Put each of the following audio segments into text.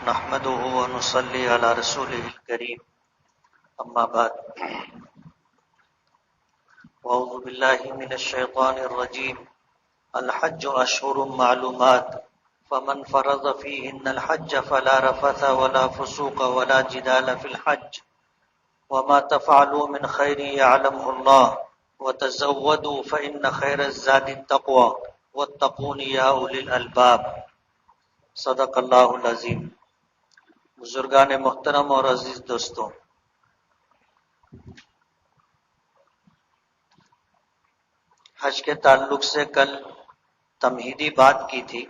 نحمده ونصلي على رسوله الكريم اما بعد اعوذ بالله من الشيطان الرجيم الحج اشهر معلومات فمن فرض فيهن الحج فلا رفث ولا فسوق ولا جدال في الحج وما تفعلوا من خير يعلمه الله وتزودوا فإن خير الزاد التقوى واتقون يا أولي الألباب صدق اللہ العظیم۔ بزرگان محترم اور عزیز دوستوں، حج کے تعلق سے کل تمہیدی بات کی تھی۔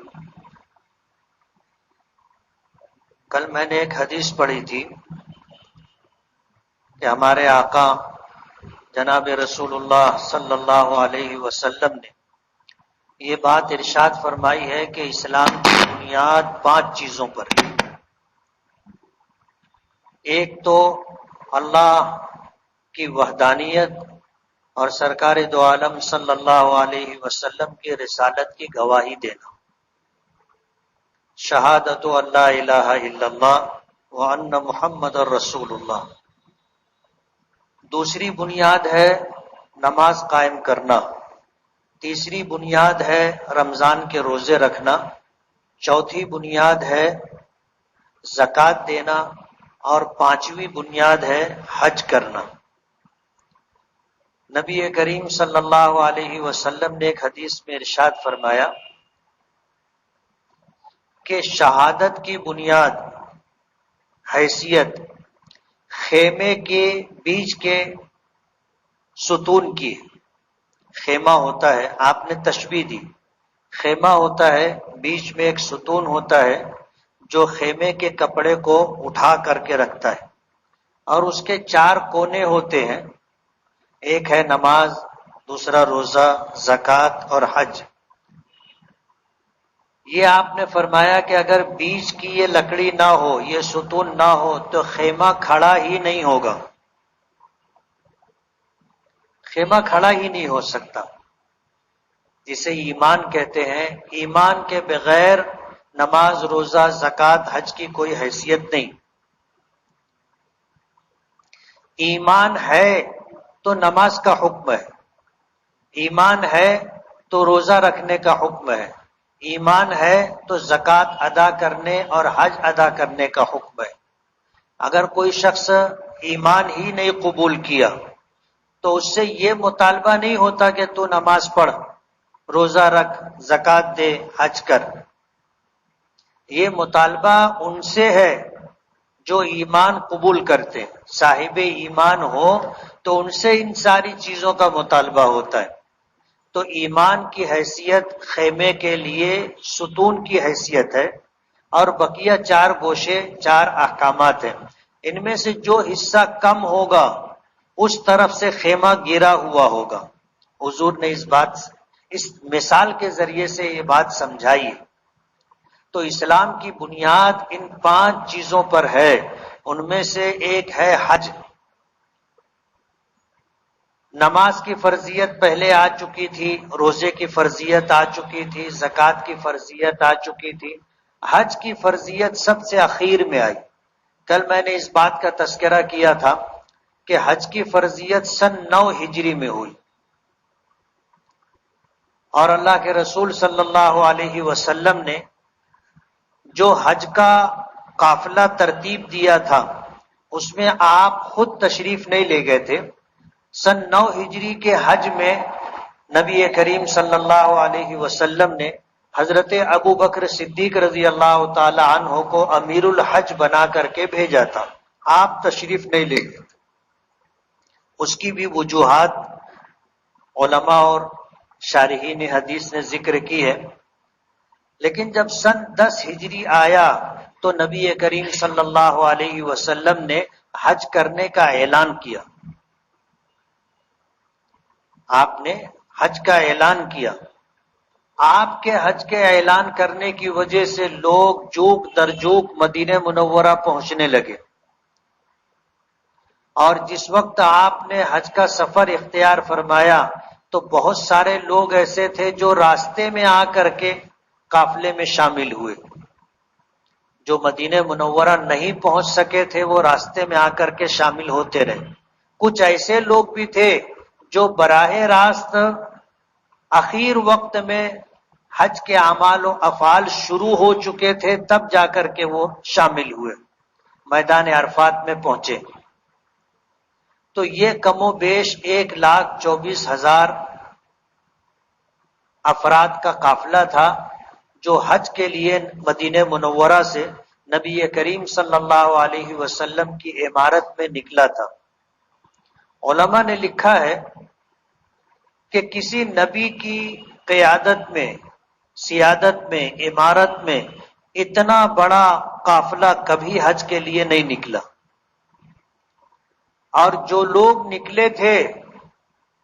کل میں نے ایک حدیث پڑھی تھی کہ ہمارے آقا جناب رسول اللہ صلی اللہ علیہ وسلم نے یہ بات ارشاد فرمائی ہے کہ اسلام کی بنیاد 5 چیزوں پر ہے۔ ایک تو اللہ کی وحدانیت اور سرکار دو عالم صلی اللہ علیہ وسلم کی رسالت کی گواہی دینا، شہادت اللہ الہ الا اللہ وان محمد رسول اللہ۔ دوسری بنیاد ہے نماز قائم کرنا، تیسری بنیاد ہے رمضان کے روزے رکھنا، چوتھی بنیاد ہے زکوٰۃ دینا، اور 5ویں بنیاد ہے حج کرنا۔ نبی کریم صلی اللہ علیہ وسلم نے ایک حدیث میں ارشاد فرمایا کہ شہادت کی بنیاد حیثیت خیمے کے بیچ کے ستون کی ہے۔ خیمہ ہوتا ہے، آپ نے تشبیہ دی، خیمہ ہوتا ہے، بیچ میں ایک ستون ہوتا ہے جو خیمے کے کپڑے کو اٹھا کر کے رکھتا ہے، اور اس کے 4 کونے ہوتے ہیں، ایک ہے نماز، دوسرا روزہ، زکوٰۃ اور حج۔ یہ آپ نے فرمایا کہ اگر بیچ کی یہ لکڑی نہ ہو، یہ ستون نہ ہو تو خیمہ کھڑا ہی نہیں ہوگا، خیمہ کھڑا ہی نہیں ہو سکتا، جسے ایمان کہتے ہیں۔ ایمان کے بغیر نماز، روزہ، زکوٰۃ، حج کی کوئی حیثیت نہیں۔ ایمان ہے تو نماز کا حکم ہے، ایمان ہے تو روزہ رکھنے کا حکم ہے، ایمان ہے تو زکوٰۃ ادا کرنے اور حج ادا کرنے کا حکم ہے۔ اگر کوئی شخص ایمان ہی نہیں قبول کیا تو اس سے یہ مطالبہ نہیں ہوتا کہ تو نماز پڑھ، روزہ رکھ، زکوٰۃ دے، حج کر۔ یہ مطالبہ ان سے ہے جو ایمان قبول کرتے ہیں۔ صاحب ایمان ہو تو ان سے ان ساری چیزوں کا مطالبہ ہوتا ہے۔ تو ایمان کی حیثیت خیمے کے لیے ستون کی حیثیت ہے، اور بقیہ 4 گوشے، 4 احکامات ہیں۔ ان میں سے جو حصہ کم ہوگا اس طرف سے خیمہ گرا ہوا ہوگا۔ حضور نے اس مثال کے ذریعے سے یہ بات سمجھائی ہے۔ تو اسلام کی بنیاد ان 5 چیزوں پر ہے، ان میں سے ایک ہے حج۔ نماز کی فرضیت پہلے آ چکی تھی، روزے کی فرضیت آ چکی تھی، زکوٰۃ کی فرضیت آ چکی تھی، حج کی فرضیت سب سے اخیر میں آئی۔ کل میں نے اس بات کا تذکرہ کیا تھا کہ حج کی فرضیت سن 9 ہجری میں ہوئی، اور اللہ کے رسول صلی اللہ علیہ وسلم نے جو حج کا قافلہ ترتیب دیا تھا اس میں آپ خود تشریف نہیں لے گئے تھے۔ سن 9 ہجری کے حج میں نبی کریم صلی اللہ علیہ وسلم نے حضرت ابو بکر صدیق رضی اللہ تعالی عنہ کو امیر الحج بنا کر کے بھیجا تھا، آپ تشریف نہیں لے گئے تھے۔ اس کی بھی وجوہات علماء اور شارحین حدیث نے ذکر کی ہے، لیکن جب سن 10 ہجری آیا تو نبی کریم صلی اللہ علیہ وسلم نے حج کرنے کا اعلان کیا۔ آپ نے حج کا اعلان کیا۔ آپ کے حج کے اعلان کرنے کی وجہ سے لوگ جوک در جوک مدینہ منورہ پہنچنے لگے، اور جس وقت آپ نے حج کا سفر اختیار فرمایا تو بہت سارے لوگ ایسے تھے جو راستے میں آ کر کے قافلے میں شامل ہوئے۔ جو مدینہ منورہ نہیں پہنچ سکے تھے وہ راستے میں آ کر کے شامل ہوتے رہے. کچھ ایسے لوگ بھی تھے جو براہ راست اخیر وقت میں حج کے اعمال و افعال شروع ہو چکے تھے تب جا کر کے وہ شامل ہوئے، میدان عرفات میں پہنچے. تو یہ کم و بیش 1,24,000 افراد کا قافلہ تھا جو حج کے لیے مدینہ منورہ سے نبی کریم صلی اللہ علیہ وسلم کی عمارت میں نکلا تھا. علماء نے لکھا ہے کہ کسی نبی کی قیادت میں، سیادت میں، عمارت میں اتنا بڑا قافلہ کبھی حج کے لیے نہیں نکلا. اور جو لوگ نکلے تھے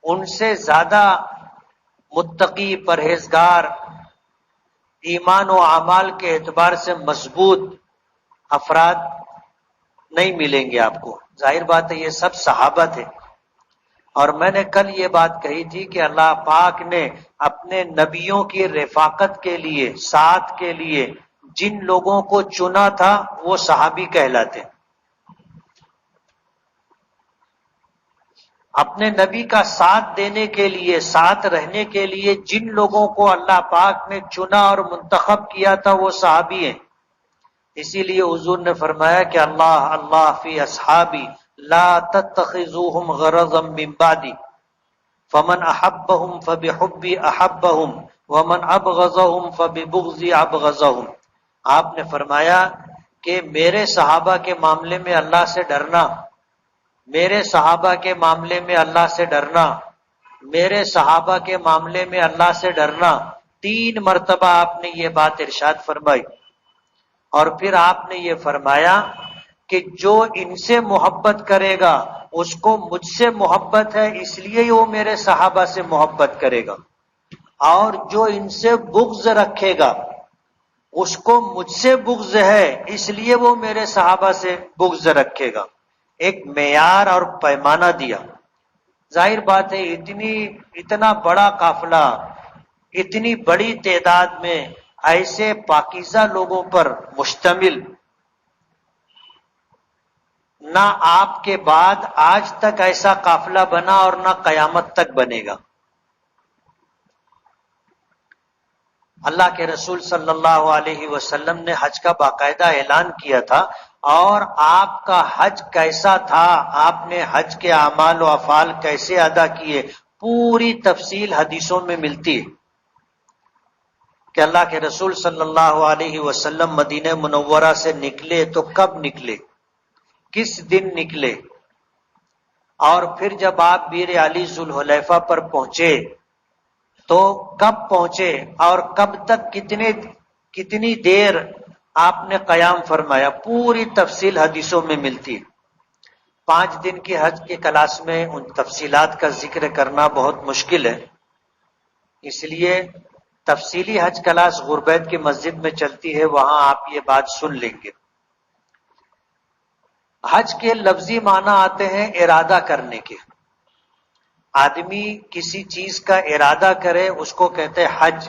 ان سے زیادہ متقی، پرہیزگار، ایمان و اعمال کے اعتبار سے مضبوط افراد نہیں ملیں گے آپ کو. ظاہر بات ہے یہ سب صحابہ تھے. اور میں نے کل یہ بات کہی تھی کہ اللہ پاک نے اپنے نبیوں کی رفاقت کے لیے، ساتھ کے لیے جن لوگوں کو چنا تھا وہ صحابی کہلاتے. اپنے نبی کا ساتھ دینے کے لیے، ساتھ رہنے کے لیے جن لوگوں کو اللہ پاک نے چنا اور منتخب کیا تھا وہ صحابی ہیں. اسی لیے حضور نے فرمایا کہ اللہ اللہ فی اصحابی لا تتخذوهم غرضا من بعدی فمن احبهم فبحبی احبهم ومن ابغضهم فببغضی ابغضهم. آپ نے فرمایا کہ میرے صحابہ کے معاملے میں اللہ سے ڈرنا، میرے صحابہ کے معاملے میں اللہ سے ڈرنا، میرے صحابہ کے معاملے میں اللہ سے ڈرنا. 3 مرتبہ آپ نے یہ بات ارشاد فرمائی. اور پھر آپ نے یہ فرمایا کہ جو ان سے محبت کرے گا اس کو مجھ سے محبت ہے اس لیے وہ میرے صحابہ سے محبت کرے گا، اور جو ان سے بغض رکھے گا اس کو مجھ سے بغض ہے اس لیے وہ میرے صحابہ سے بغض رکھے گا. ایک معیار اور پیمانہ دیا. ظاہر بات ہے اتنا بڑا قافلہ، اتنی بڑی تعداد میں ایسے پاکیزہ لوگوں پر مشتمل، نہ آپ کے بعد آج تک ایسا قافلہ بنا اور نہ قیامت تک بنے گا. اللہ کے رسول صلی اللہ علیہ وسلم نے حج کا باقاعدہ اعلان کیا تھا، اور آپ کا حج کیسا تھا، آپ نے حج کے اعمال و افعال کیسے ادا کیے، پوری تفصیل حدیثوں میں ملتی ہے کہ اللہ کے رسول صلی اللہ علیہ وسلم مدینہ منورہ سے نکلے تو کب نکلے، کس دن نکلے، اور پھر جب آپ بیر علی ذوالحلیفہ پر پہنچے تو کب پہنچے اور کب تک کتنی دیر آپ نے قیام فرمایا. پوری تفصیل حدیثوں میں ملتی ہے. 5 دن کی حج کی کلاس میں ان تفصیلات کا ذکر کرنا بہت مشکل ہے، اس لیے تفصیلی حج کلاس غربیت کی مسجد میں چلتی ہے، وہاں آپ یہ بات سن لیں گے. حج کے لفظی معنی آتے ہیں ارادہ کرنے کے. آدمی کسی چیز کا ارادہ کرے اس کو کہتے ہیں حج.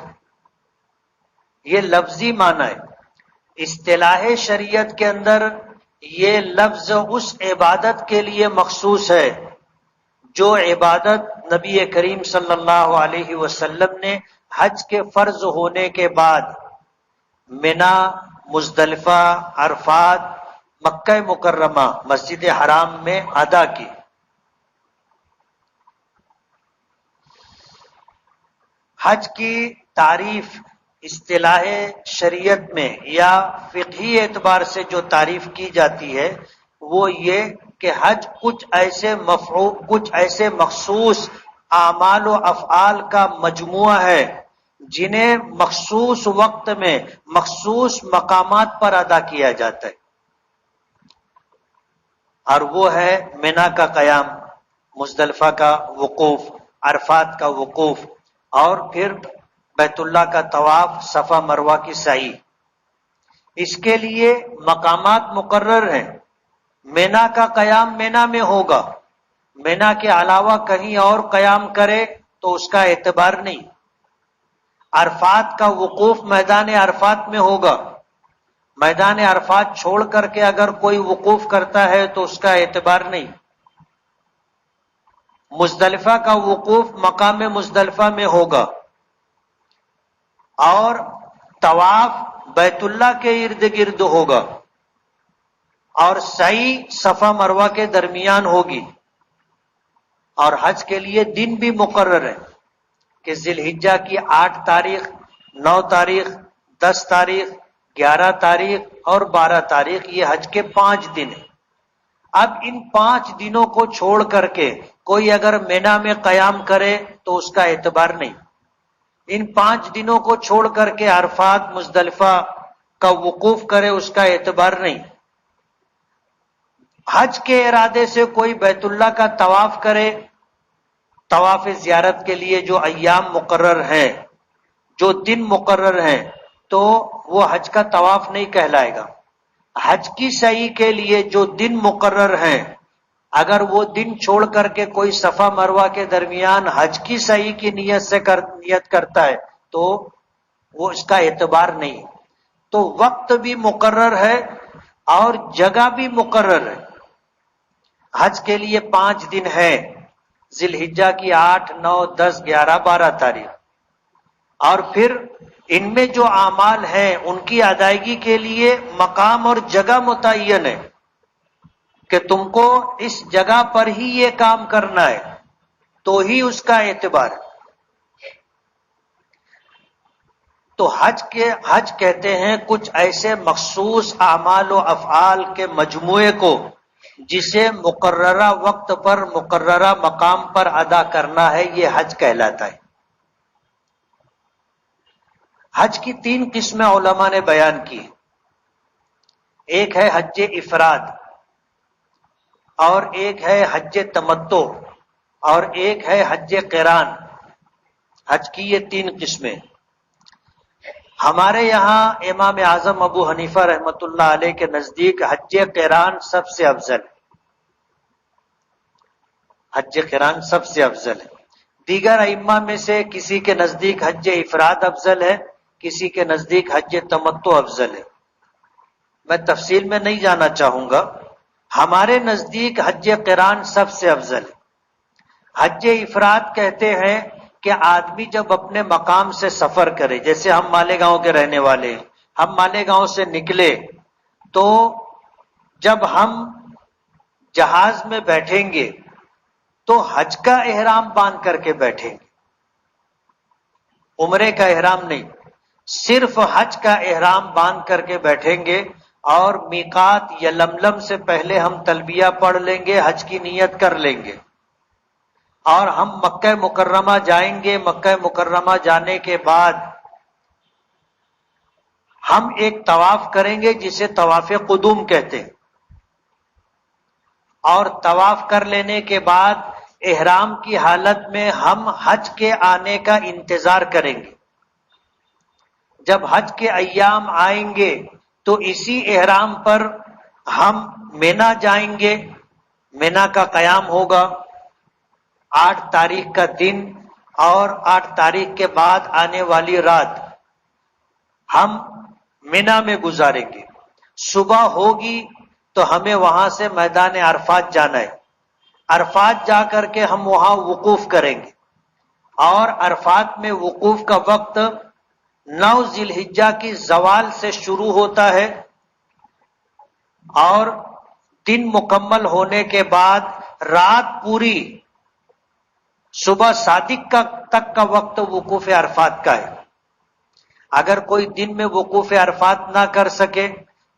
یہ لفظی معنی ہے. اصطلاح شریعت کے اندر یہ لفظ اس عبادت کے لیے مخصوص ہے جو عبادت نبی کریم صلی اللہ علیہ وسلم نے حج کے فرض ہونے کے بعد منا، مزدلفہ، عرفات، مکہ مکرمہ، مسجد حرام میں ادا کی. حج کی تعریف اصطلاح شریعت میں یا فقہی اعتبار سے جو تعریف کی جاتی ہے وہ یہ کہ حج کچھ ایسے مخصوص اعمال و افعال کا مجموعہ ہے جنہیں مخصوص وقت میں مخصوص مقامات پر ادا کیا جاتا ہے. اور وہ ہے منا کا قیام، مزدلفہ کا وقوف، عرفات کا وقوف، اور پھر بیت اللہ کا طواف، صفا مروہ کی سعی. اس کے لیے مقامات مقرر ہیں. منا کا قیام منا میں ہوگا، منا کے علاوہ کہیں اور قیام کرے تو اس کا اعتبار نہیں. عرفات کا وقوف میدان عرفات میں ہوگا، میدان عرفات چھوڑ کر کے اگر کوئی وقوف کرتا ہے تو اس کا اعتبار نہیں. مزدلفہ کا وقوف مقام مزدلفہ میں ہوگا اور طواف بیت اللہ کے ارد گرد ہوگا اور سعی صفا مروہ کے درمیان ہوگی. اور حج کے لیے دن بھی مقرر ہے کہ ذی الحجہ کی 8 تاریخ، 9 تاریخ، 10 تاریخ، 11 تاریخ اور 12 تاریخ، یہ حج کے 5 دن ہیں. اب ان 5 دنوں کو چھوڑ کر کے کوئی اگر مینا میں قیام کرے تو اس کا اعتبار نہیں. ان 5 دنوں کو چھوڑ کر کے عرفات مزدلفہ کا وقوف کرے اس کا اعتبار نہیں. حج کے ارادے سے کوئی بیت اللہ کا طواف کرے، طواف زیارت کے لیے جو ایام مقرر ہیں، جو دن مقرر ہیں، تو وہ حج کا طواف نہیں کہلائے گا. حج کی سعی کے لیے جو دن مقرر ہیں، اگر وہ دن چھوڑ کر کے کوئی صفا مروہ کے درمیان حج کی سعی کی نیت کرتا ہے تو وہ اس کا اعتبار نہیں. تو وقت بھی مقرر ہے اور جگہ بھی مقرر ہے. حج کے لیے 5 دن ہے، ذی الحجہ کی 8، 9، 10، 11، 12 تاریخ. اور پھر ان میں جو اعمال ہیں ان کی ادائیگی کے لیے مقام اور جگہ متعین ہے کہ تم کو اس جگہ پر ہی یہ کام کرنا ہے تو ہی اس کا اعتبار ہے. تو حج کہتے ہیں کچھ ایسے مخصوص اعمال و افعال کے مجموعے کو جسے مقررہ وقت پر مقررہ مقام پر ادا کرنا ہے، یہ حج کہلاتا ہے. حج کی 3 قسمیں علماء نے بیان کی. ایک ہے حج افراد، اور ایک ہے حج تمتع، اور ایک ہے حج قران. حج کی یہ 3 قسمیں. ہمارے یہاں امام اعظم ابو حنیفہ رحمۃ اللہ علیہ کے نزدیک حج قران سب سے افضل ہے. حج قران سب سے افضل ہے. دیگر ائمہ میں سے کسی کے نزدیک حج افراد افضل ہے، کسی کے نزدیک حج تمتع افضل ہے. میں تفصیل میں نہیں جانا چاہوں گا. ہمارے نزدیک حج قران سب سے افضل ہے. حج افراد کہتے ہیں کہ آدمی جب اپنے مقام سے سفر کرے، جیسے ہم مالیگاؤں کے رہنے والے ہیں، ہم مالیگاؤں سے نکلے تو جب ہم جہاز میں بیٹھیں گے تو حج کا احرام باندھ کر کے بیٹھیں گے، عمرے کا احرام نہیں، صرف حج کا احرام باندھ کر کے بیٹھیں گے. اور میقات یا لملم سے پہلے ہم تلبیہ پڑھ لیں گے، حج کی نیت کر لیں گے، اور ہم مکہ مکرمہ جائیں گے. مکہ مکرمہ جانے کے بعد ہم ایک طواف کریں گے جسے طواف قدوم کہتے ہیں، اور طواف کر لینے کے بعد احرام کی حالت میں ہم حج کے آنے کا انتظار کریں گے. جب حج کے ایام آئیں گے تو اسی احرام پر ہم مینا جائیں گے، مینا کا قیام ہوگا 8 تاریخ کا دن، اور 8 تاریخ کے بعد آنے والی رات ہم مینا میں گزاریں گے. صبح ہوگی تو ہمیں وہاں سے میدان عرفات جانا ہے. عرفات جا کر کے ہم وہاں وقوف کریں گے، اور عرفات میں وقوف کا وقت 9 ذی الحجہ کی زوال سے شروع ہوتا ہے، اور دن مکمل ہونے کے بعد رات پوری صبح صادق تک کا وقت وقوف عرفات کا ہے. اگر کوئی دن میں وقوف عرفات نہ کر سکے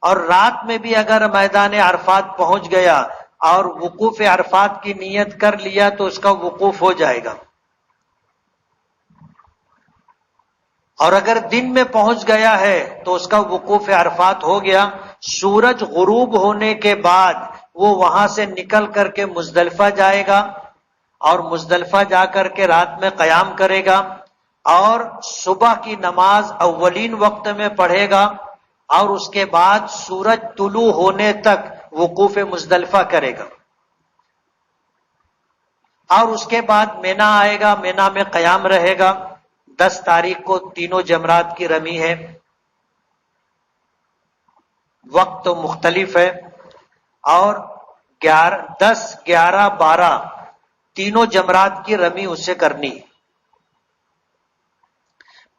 اور رات میں بھی اگر میدان عرفات پہنچ گیا اور وقوف عرفات کی نیت کر لیا تو اس کا وقوف ہو جائے گا. اور اگر دن میں پہنچ گیا ہے تو اس کا وقوف عرفات ہو گیا. سورج غروب ہونے کے بعد وہ وہاں سے نکل کر کے مزدلفہ جائے گا، اور مزدلفہ جا کر کے رات میں قیام کرے گا، اور صبح کی نماز اولین وقت میں پڑھے گا، اور اس کے بعد سورج طلوع ہونے تک وقوف مزدلفہ کرے گا. اور اس کے بعد مینا آئے گا، مینا میں قیام رہے گا. 10 تاریخ کو تینوں جمرات کی رمی ہے. وقت تو مختلف ہے، اور 10 11 12 تینوں جمرات کی رمی اسے کرنی ہے۔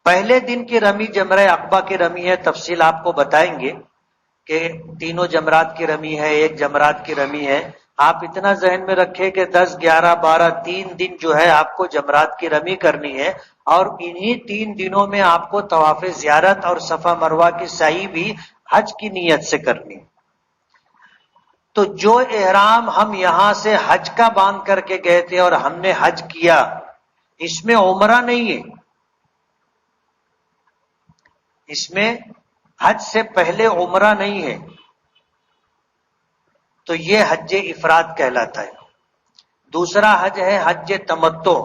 پہلے دن کی رمی جمرہ عقبہ کی رمی ہے، تفصیل آپ کو بتائیں گے کہ تینوں جمرات کی رمی ہے، ایک جمرات کی رمی ہے۔ آپ اتنا ذہن میں رکھیں کہ 10 11 12 3 دن جو ہے آپ کو جمرات کی رمی کرنی ہے، اور انہی 3 دنوں میں آپ کو طواف زیارت اور صفا مروہ کی سعی بھی حج کی نیت سے کرنی ہے۔ تو جو احرام ہم یہاں سے حج کا باندھ کر کے گئے تھے اور ہم نے حج کیا، اس میں عمرہ نہیں ہے، اس میں حج سے پہلے عمرہ نہیں ہے، تو یہ حج افراد کہلاتا ہے۔ دوسرا حج ہے حج تمتع۔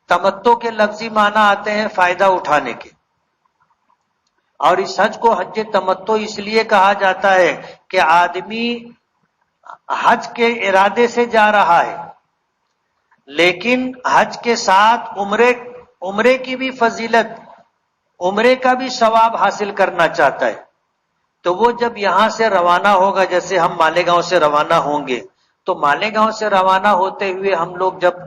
تمتع کے لفظی معنی آتے ہیں فائدہ اٹھانے کے، اور اس حج کو حج تمتع اس لیے کہا جاتا ہے کہ آدمی حج کے ارادے سے جا رہا ہے، لیکن حج کے ساتھ عمرے کی بھی فضیلت، عمرے کا بھی ثواب حاصل کرنا چاہتا ہے۔ تو وہ جب یہاں سے روانہ ہوگا، جیسے ہم مالیگاؤں سے روانہ ہوں گے، تو مالیگاؤں سے روانہ ہوتے ہوئے ہم لوگ جب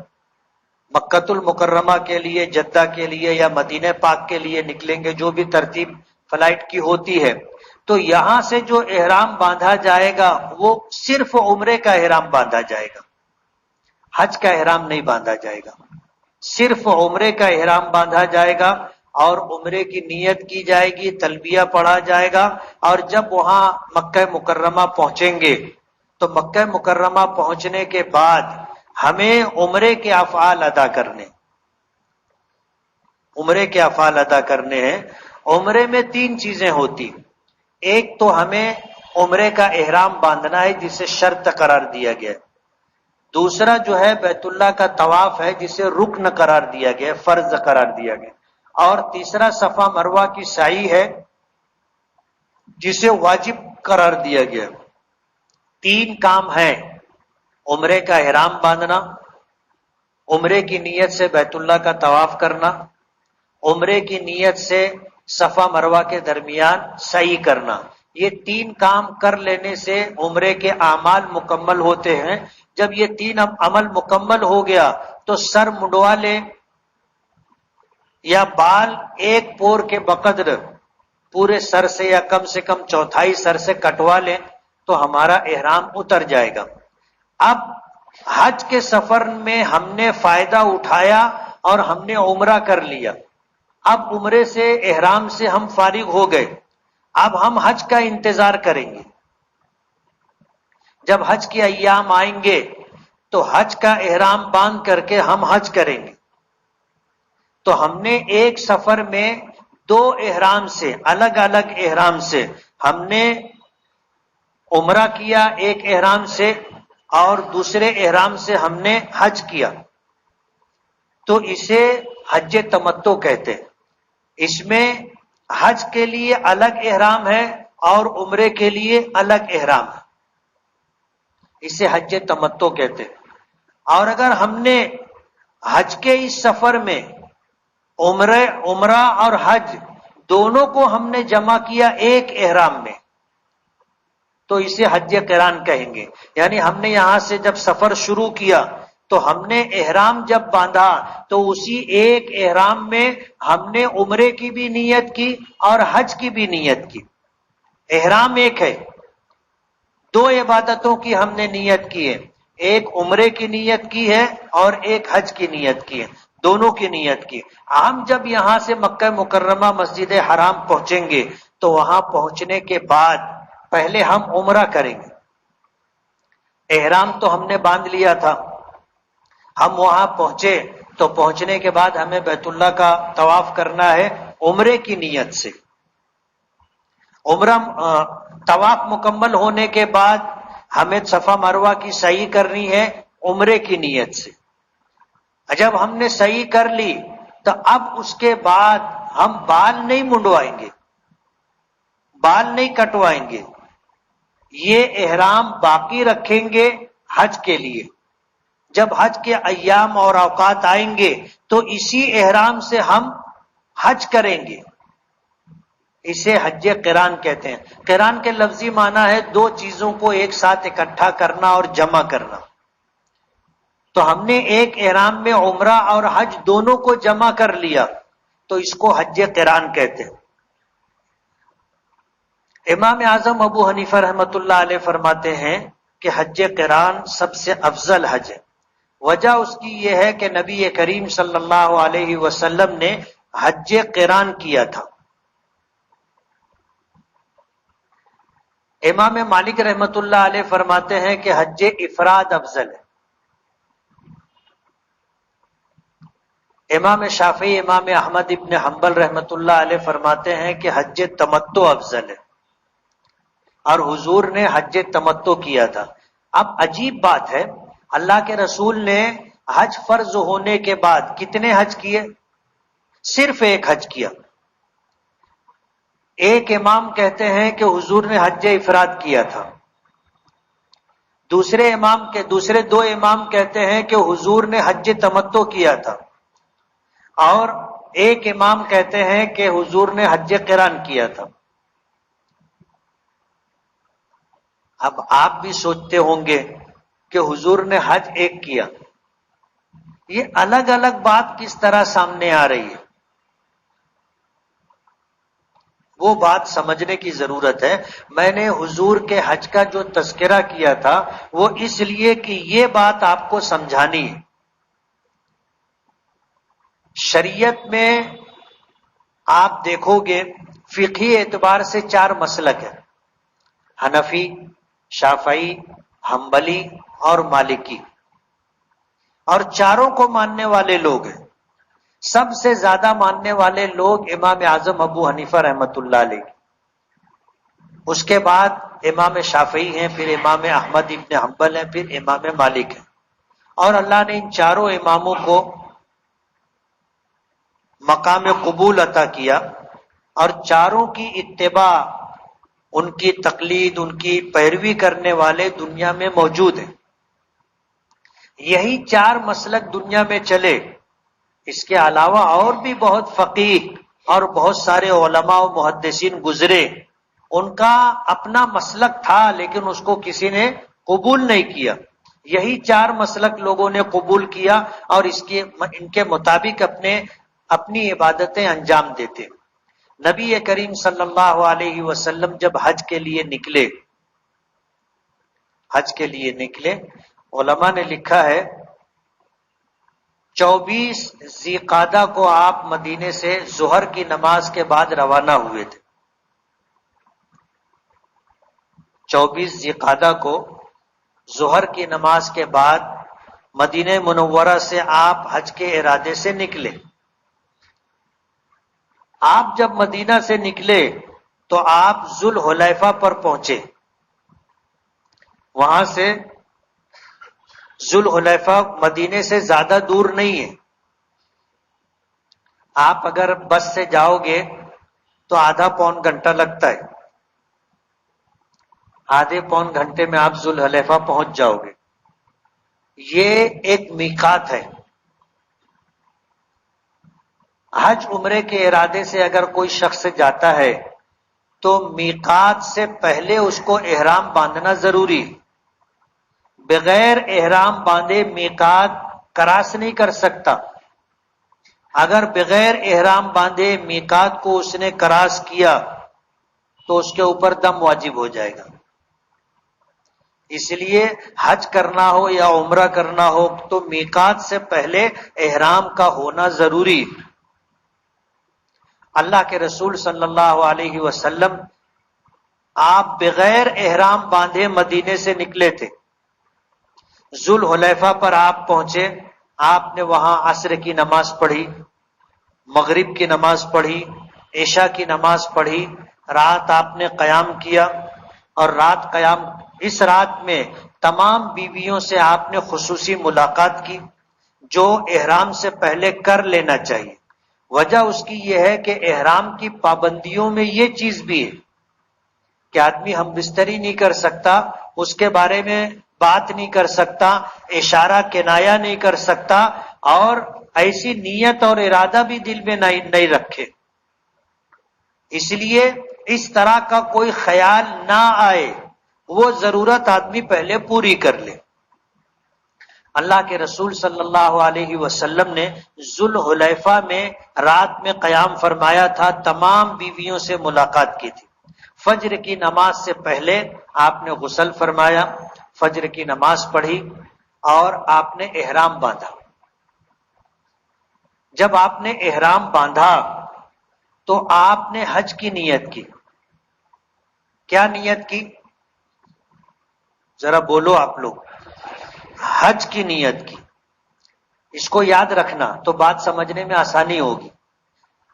مکۃ المکرمہ کے لیے، جدہ کے لیے یا مدینہ پاک کے لیے نکلیں گے، جو بھی ترتیب فلائٹ کی ہوتی ہے، تو یہاں سے جو احرام باندھا جائے گا وہ صرف عمرے کا احرام باندھا جائے گا، حج کا احرام نہیں باندھا جائے گا، صرف عمرے کا احرام باندھا جائے گا، اور عمرے کی نیت کی جائے گی، تلبیہ پڑھا جائے گا، اور جب وہاں مکہ مکرمہ پہنچیں گے تو مکہ مکرمہ پہنچنے کے بعد ہمیں عمرے کے افعال ادا کرنے، عمرے کے افعال ادا کرنے ہیں۔ عمرے میں 3 چیزیں ہوتی، ایک تو ہمیں عمرے کا احرام باندھنا ہے جسے شرط قرار دیا گیا ہے، دوسرا جو ہے بیت اللہ کا طواف ہے جسے رکن قرار دیا گیا ہے، فرض قرار دیا گیا، اور تیسرا صفا مروہ کی سعی ہے جسے واجب قرار دیا گیا۔ 3 کام ہیں، عمرے کا احرام باندھنا، عمرے کی نیت سے بیت اللہ کا طواف کرنا، عمرے کی نیت سے صفا مروہ کے درمیان سعی کرنا۔ یہ 3 کام کر لینے سے عمرے کے اعمال مکمل ہوتے ہیں۔ جب یہ 3 عمل مکمل ہو گیا تو سر منڈوا لے یا بال ایک پور کے بقدر پورے سر سے یا کم سے کم چوتھائی سر سے کٹوا لیں تو ہمارا احرام اتر جائے گا۔ اب حج کے سفر میں ہم نے فائدہ اٹھایا اور ہم نے عمرہ کر لیا، اب عمرے سے احرام سے ہم فارغ ہو گئے، اب ہم حج کا انتظار کریں گے۔ جب حج کے ایام آئیں گے تو حج کا احرام باندھ کر کے ہم حج کریں گے۔ تو ہم نے ایک سفر میں 2 احرام سے، الگ الگ احرام سے ہم نے عمرہ کیا، ایک احرام سے، اور دوسرے احرام سے ہم نے حج کیا، تو اسے حج تمتع کہتے ہیں۔ اس میں حج کے لیے الگ احرام ہے اور عمرے کے لیے الگ احرام ہے، اسے حج تمتع کہتے ہیں۔ اور اگر ہم نے حج کے اس سفر میں عمرہ اور حج دونوں کو ہم نے جمع کیا ایک احرام میں، تو اسے حج قران کہیں گے۔ یعنی ہم نے یہاں سے جب سفر شروع کیا تو ہم نے احرام جب باندھا تو اسی ایک احرام میں ہم نے عمرے کی بھی نیت کی اور حج کی بھی نیت کی۔ احرام ایک ہے، 2 عبادتوں کی ہم نے نیت کی ہے، ایک عمرے کی نیت کی ہے اور ایک حج کی نیت کی ہے، دونوں کی نیت کی۔ ہم جب یہاں سے مکہ مکرمہ مسجد حرام پہنچیں گے تو وہاں پہنچنے کے بعد پہلے ہم عمرہ کریں گے۔ احرام تو ہم نے باندھ لیا تھا، ہم وہاں پہنچے تو پہنچنے کے بعد ہمیں بیت اللہ کا طواف کرنا ہے عمرے کی نیت سے۔ عمرہ طواف مکمل ہونے کے بعد ہمیں صفا مروہ کی سعی کرنی ہے عمرے کی نیت سے۔ جب ہم نے سعی کر لی تو اب اس کے بعد ہم بال نہیں منڈوائیں گے، بال نہیں کٹوائیں گے، یہ احرام باقی رکھیں گے حج کے لیے۔ جب حج کے ایام اور اوقات آئیں گے تو اسی احرام سے ہم حج کریں گے، اسے حج قران کہتے ہیں۔ قران کے لفظی معنی ہے دو چیزوں کو ایک ساتھ اکٹھا کرنا اور جمع کرنا۔ تو ہم نے ایک احرام میں عمرہ اور حج دونوں کو جمع کر لیا، تو اس کو حج قران کہتے ہیں۔ امام اعظم ابو حنیفہ رحمۃ اللہ علیہ فرماتے ہیں کہ حج قران سب سے افضل حج ہے۔ وجہ اس کی یہ ہے کہ نبی کریم صلی اللہ علیہ وسلم نے حج قران کیا تھا۔ امام مالک رحمۃ اللہ علیہ فرماتے ہیں کہ حج افراد افضل ہے۔ امام شافعی امام احمد ابن حنبل رحمۃ اللہ علیہ فرماتے ہیں کہ حج تمتع افضل ہے، اور حضور نے حج تمتع کیا تھا۔ اب عجیب بات ہے، اللہ کے رسول نے حج فرض ہونے کے بعد کتنے حج کیے؟ صرف ایک حج کیا۔ ایک امام کہتے ہیں کہ حضور نے حج افراد کیا تھا، دوسرے دو امام کہتے ہیں کہ حضور نے حج تمتع کیا تھا، اور ایک امام کہتے ہیں کہ حضور نے حج قران کیا تھا۔ اب آپ بھی سوچتے ہوں گے کہ حضور نے حج ایک کیا، یہ الگ الگ بات کس طرح سامنے آ رہی ہے؟ وہ بات سمجھنے کی ضرورت ہے۔ میں نے حضور کے حج کا جو تذکرہ کیا تھا وہ اس لیے کہ یہ بات آپ کو سمجھانی ہے۔ شریعت میں آپ دیکھو گے فقہی اعتبار سے 4 مسلک ہیں: حنفی، شافعی، حنبلی اور مالکی، اور چاروں کو ماننے والے لوگ ہیں۔ سب سے زیادہ ماننے والے لوگ امام اعظم ابو حنیفہ رحمۃ اللہ علیہ، اس کے بعد امام شافعی ہیں، پھر امام احمد ابن حنبل ہیں، پھر امام مالک ہیں۔ اور اللہ نے ان چاروں اماموں کو مقام قبول عطا کیا، اور چاروں کی اتباع، ان کی تقلید، ان کی پیروی کرنے والے دنیا میں موجود ہیں۔ یہی 4 مسلک دنیا میں چلے، اس کے علاوہ اور بھی بہت فقیہ اور بہت سارے علماء و محدثین گزرے، ان کا اپنا مسلک تھا لیکن اس کو کسی نے قبول نہیں کیا۔ یہی 4 مسلک لوگوں نے قبول کیا اور ان کے مطابق اپنی عبادتیں انجام دیتے۔ نبی کریم صلی اللہ علیہ وسلم جب حج کے لیے نکلے، علماء نے لکھا ہے 24 ذی قعدہ کو آپ مدینے سے ظہر کی نماز کے بعد روانہ ہوئے تھے۔ 24 ذی قعدہ کو ظہر کی نماز کے بعد مدینہ منورہ سے آپ حج کے ارادے سے نکلے۔ آپ جب مدینہ سے نکلے تو آپ ذوالحلیفہ پر پہنچے۔ وہاں سے ذوالحلیفہ مدینے سے زیادہ دور نہیں ہے۔ آپ اگر بس سے جاؤ گے تو آدھا پون گھنٹہ لگتا ہے، آدھے پون گھنٹے میں آپ ذوالحلیفہ پہنچ جاؤ گے۔ یہ ایک میقات ہے۔ حج عمرے کے ارادے سے اگر کوئی شخص جاتا ہے تو میقات سے پہلے اس کو احرام باندھنا ضروری ہے۔ بغیر احرام باندھے میقات کراس نہیں کر سکتا۔ اگر بغیر احرام باندھے میقات کو اس نے کراس کیا تو اس کے اوپر دم واجب ہو جائے گا۔ اس لیے حج کرنا ہو یا عمرہ کرنا ہو تو میقات سے پہلے احرام کا ہونا ضروری ہے۔ اللہ کے رسول صلی اللہ علیہ وسلم آپ بغیر احرام باندھے مدینے سے نکلے تھے۔ ذوالحلیفہ پر آپ پہنچے، آپ نے وہاں عصر کی نماز پڑھی، مغرب کی نماز پڑھی، عشاء کی نماز پڑھی، رات آپ نے قیام کیا، اور اس رات میں تمام بیویوں سے آپ نے خصوصی ملاقات کی، جو احرام سے پہلے کر لینا چاہیے۔ وجہ اس کی یہ ہے کہ احرام کی پابندیوں میں یہ چیز بھی ہے کہ آدمی ہم بستری نہیں کر سکتا، اس کے بارے میں بات نہیں کر سکتا، اشارہ کنایا نہیں کر سکتا، اور ایسی نیت اور ارادہ بھی دل میں نہیں رکھے۔ اس لیے اس طرح کا کوئی خیال نہ آئے، وہ ضرورت آدمی پہلے پوری کر لے۔ اللہ کے رسول صلی اللہ علیہ وسلم نے ذوالحلیفہ میں رات میں قیام فرمایا تھا، تمام بیویوں سے ملاقات کی تھی۔ فجر کی نماز سے پہلے آپ نے غسل فرمایا، فجر کی نماز پڑھی اور آپ نے احرام باندھا۔ جب آپ نے احرام باندھا تو آپ نے حج کی نیت کی۔ کیا نیت کی؟ ذرا بولو آپ لوگ۔ حج کی نیت کی۔ اس کو یاد رکھنا تو بات سمجھنے میں آسانی ہوگی۔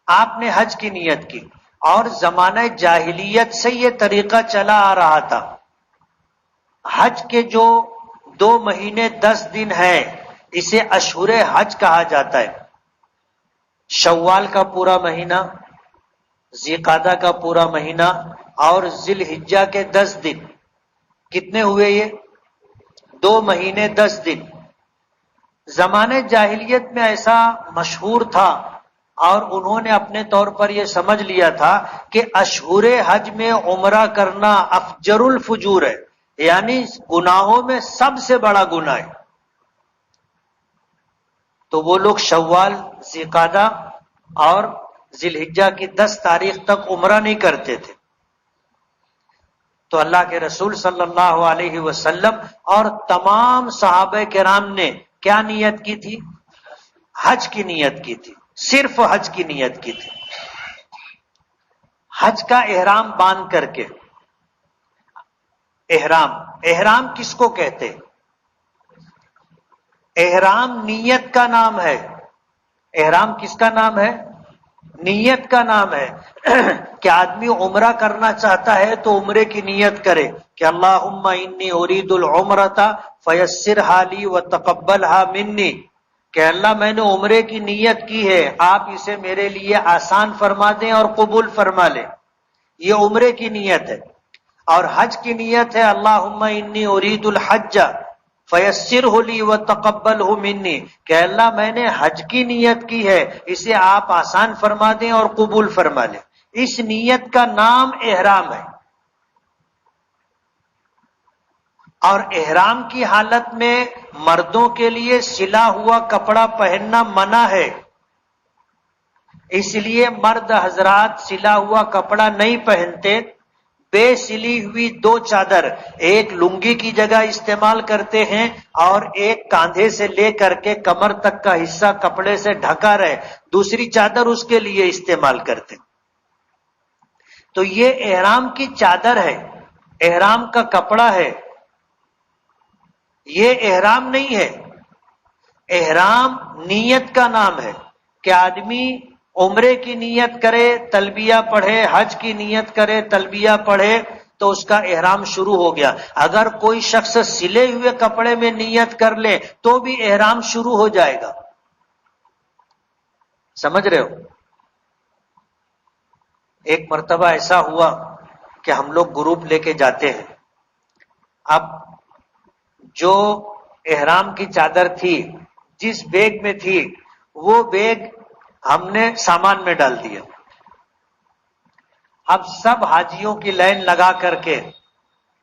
آپ نے حج کی نیت کی، اور زمانہ جاہلیت سے یہ طریقہ چلا آ رہا تھا۔ حج کے جو 2 مہینے 10 دن ہیں، اسے اشہر حج کہا جاتا ہے۔ شوال کا پورا مہینہ، ذی-قعدہ کا پورا مہینہ اور ذی الحجہ کے 10 دن۔ کتنے ہوئے یہ؟ 2 مہینے 10 دن۔ زمانے جاہلیت میں ایسا مشہور تھا، اور انہوں نے اپنے طور پر یہ سمجھ لیا تھا کہ اشہر حج میں عمرہ کرنا افجر الفجور ہے، یعنی گناہوں میں سب سے بڑا گناہ ہے۔ تو وہ لوگ شوال، ذی-قعدہ اور ذی الحجہ کی 10 تاریخ تک عمرہ نہیں کرتے تھے۔ تو اللہ کے رسول صلی اللہ علیہ وسلم اور تمام صحابہ کرام نے کیا نیت کی تھی؟ حج کی نیت کی تھی، صرف حج کی نیت کی تھی۔ حج کا احرام باندھ کر کے، احرام کس کو کہتے ہیں؟ احرام نیت کا نام ہے۔ احرام کس کا نام ہے؟ نیت کا نام ہے۔ کہ آدمی عمرہ کرنا چاہتا ہے تو عمرے کی نیت کرے کہ اللہم انی ارید العمرۃ فیسرھا لی وتقبلھا منی، کہ اللہ میں نے عمرے کی نیت کی ہے، آپ اسے میرے لیے آسان فرما دیں اور قبول فرما لیں۔ یہ عمرے کی نیت ہے۔ اور حج کی نیت ہے اللہم انی ارید الحج فیسرہ لی وتقبلہ منی، کہ اللہ میں نے حج کی نیت کی ہے، اسے آپ آسان فرما دیں اور قبول فرما لیں۔ اس نیت کا نام احرام ہے۔ اور احرام کی حالت میں مردوں کے لیے سلا ہوا کپڑا پہننا منع ہے، اس لیے مرد حضرات سلا ہوا کپڑا نہیں پہنتے، بے سلی ہوئی 2 چادر، ایک لنگی کی جگہ استعمال کرتے ہیں اور ایک کاندھے سے لے کر کے کمر تک کا حصہ کپڑے سے ڈھکا رہے، دوسری چادر اس کے لیے استعمال کرتے۔ تو یہ احرام کی چادر ہے، احرام کا کپڑا ہے، یہ احرام نہیں ہے۔ احرام نیت کا نام ہے کہ آدمی عمرے کی نیت کرے، تلبیہ پڑھے، حج کی نیت کرے، تلبیہ پڑھے، تو اس کا احرام شروع ہو گیا۔ اگر کوئی شخص سلے ہوئے کپڑے میں نیت کر لے تو بھی احرام شروع ہو جائے گا۔ سمجھ رہے ہو؟ ایک مرتبہ ایسا ہوا کہ ہم لوگ گروپ لے کے جاتے ہیں۔ اب جو احرام کی چادر تھی جس بیگ میں تھی، وہ بیگ ہم نے سامان میں ڈال دیا۔ اب سب حاجیوں کی لائن لگا کر کے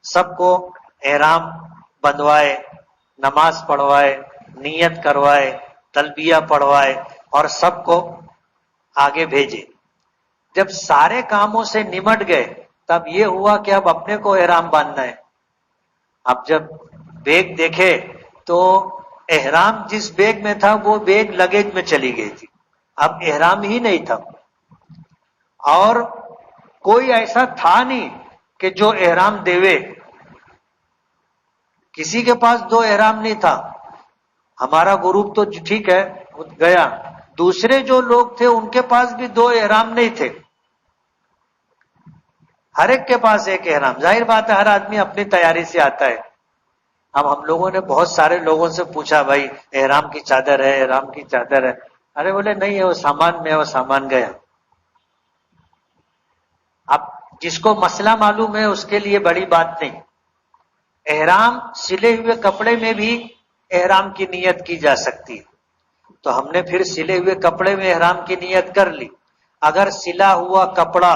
سب کو احرام بندھوائے، نماز پڑھوائے، نیت کروائے، تلبیہ پڑھوائے اور سب کو آگے بھیجے۔ جب سارے کاموں سے نمٹ گئے تب یہ ہوا کہ اب اپنے کو احرام باندھنا ہے۔ اب جب بیگ دیکھے تو احرام جس بیگ میں تھا وہ بیگ لگیج میں چلی گئی تھی، اب احرام ہی نہیں تھا۔ اور کوئی ایسا تھا نہیں کہ جو احرام دیوے، کسی کے پاس 2 احرام نہیں تھا۔ ہمارا گروپ تو ٹھیک ہے گیا، دوسرے جو لوگ تھے ان کے پاس بھی 2 احرام نہیں تھے، ہر ایک کے پاس ایک احرام۔ ظاہر بات ہے ہر آدمی اپنی تیاری سے آتا ہے۔ اب ہم لوگوں نے بہت سارے لوگوں سے پوچھا، بھائی احرام کی چادر ہے، احرام کی چادر ہے؟ ارے بولے نہیں ہے، وہ سامان میں ہے، وہ سامان گیا۔ اب جس کو مسئلہ معلوم ہے اس کے لیے بڑی بات نہیں۔ احرام سلے ہوئے کپڑے میں بھی احرام کی نیت کی جا سکتی ہے، تو ہم نے پھر سلے ہوئے کپڑے میں احرام کی نیت کر لی۔ اگر سلا ہوا کپڑا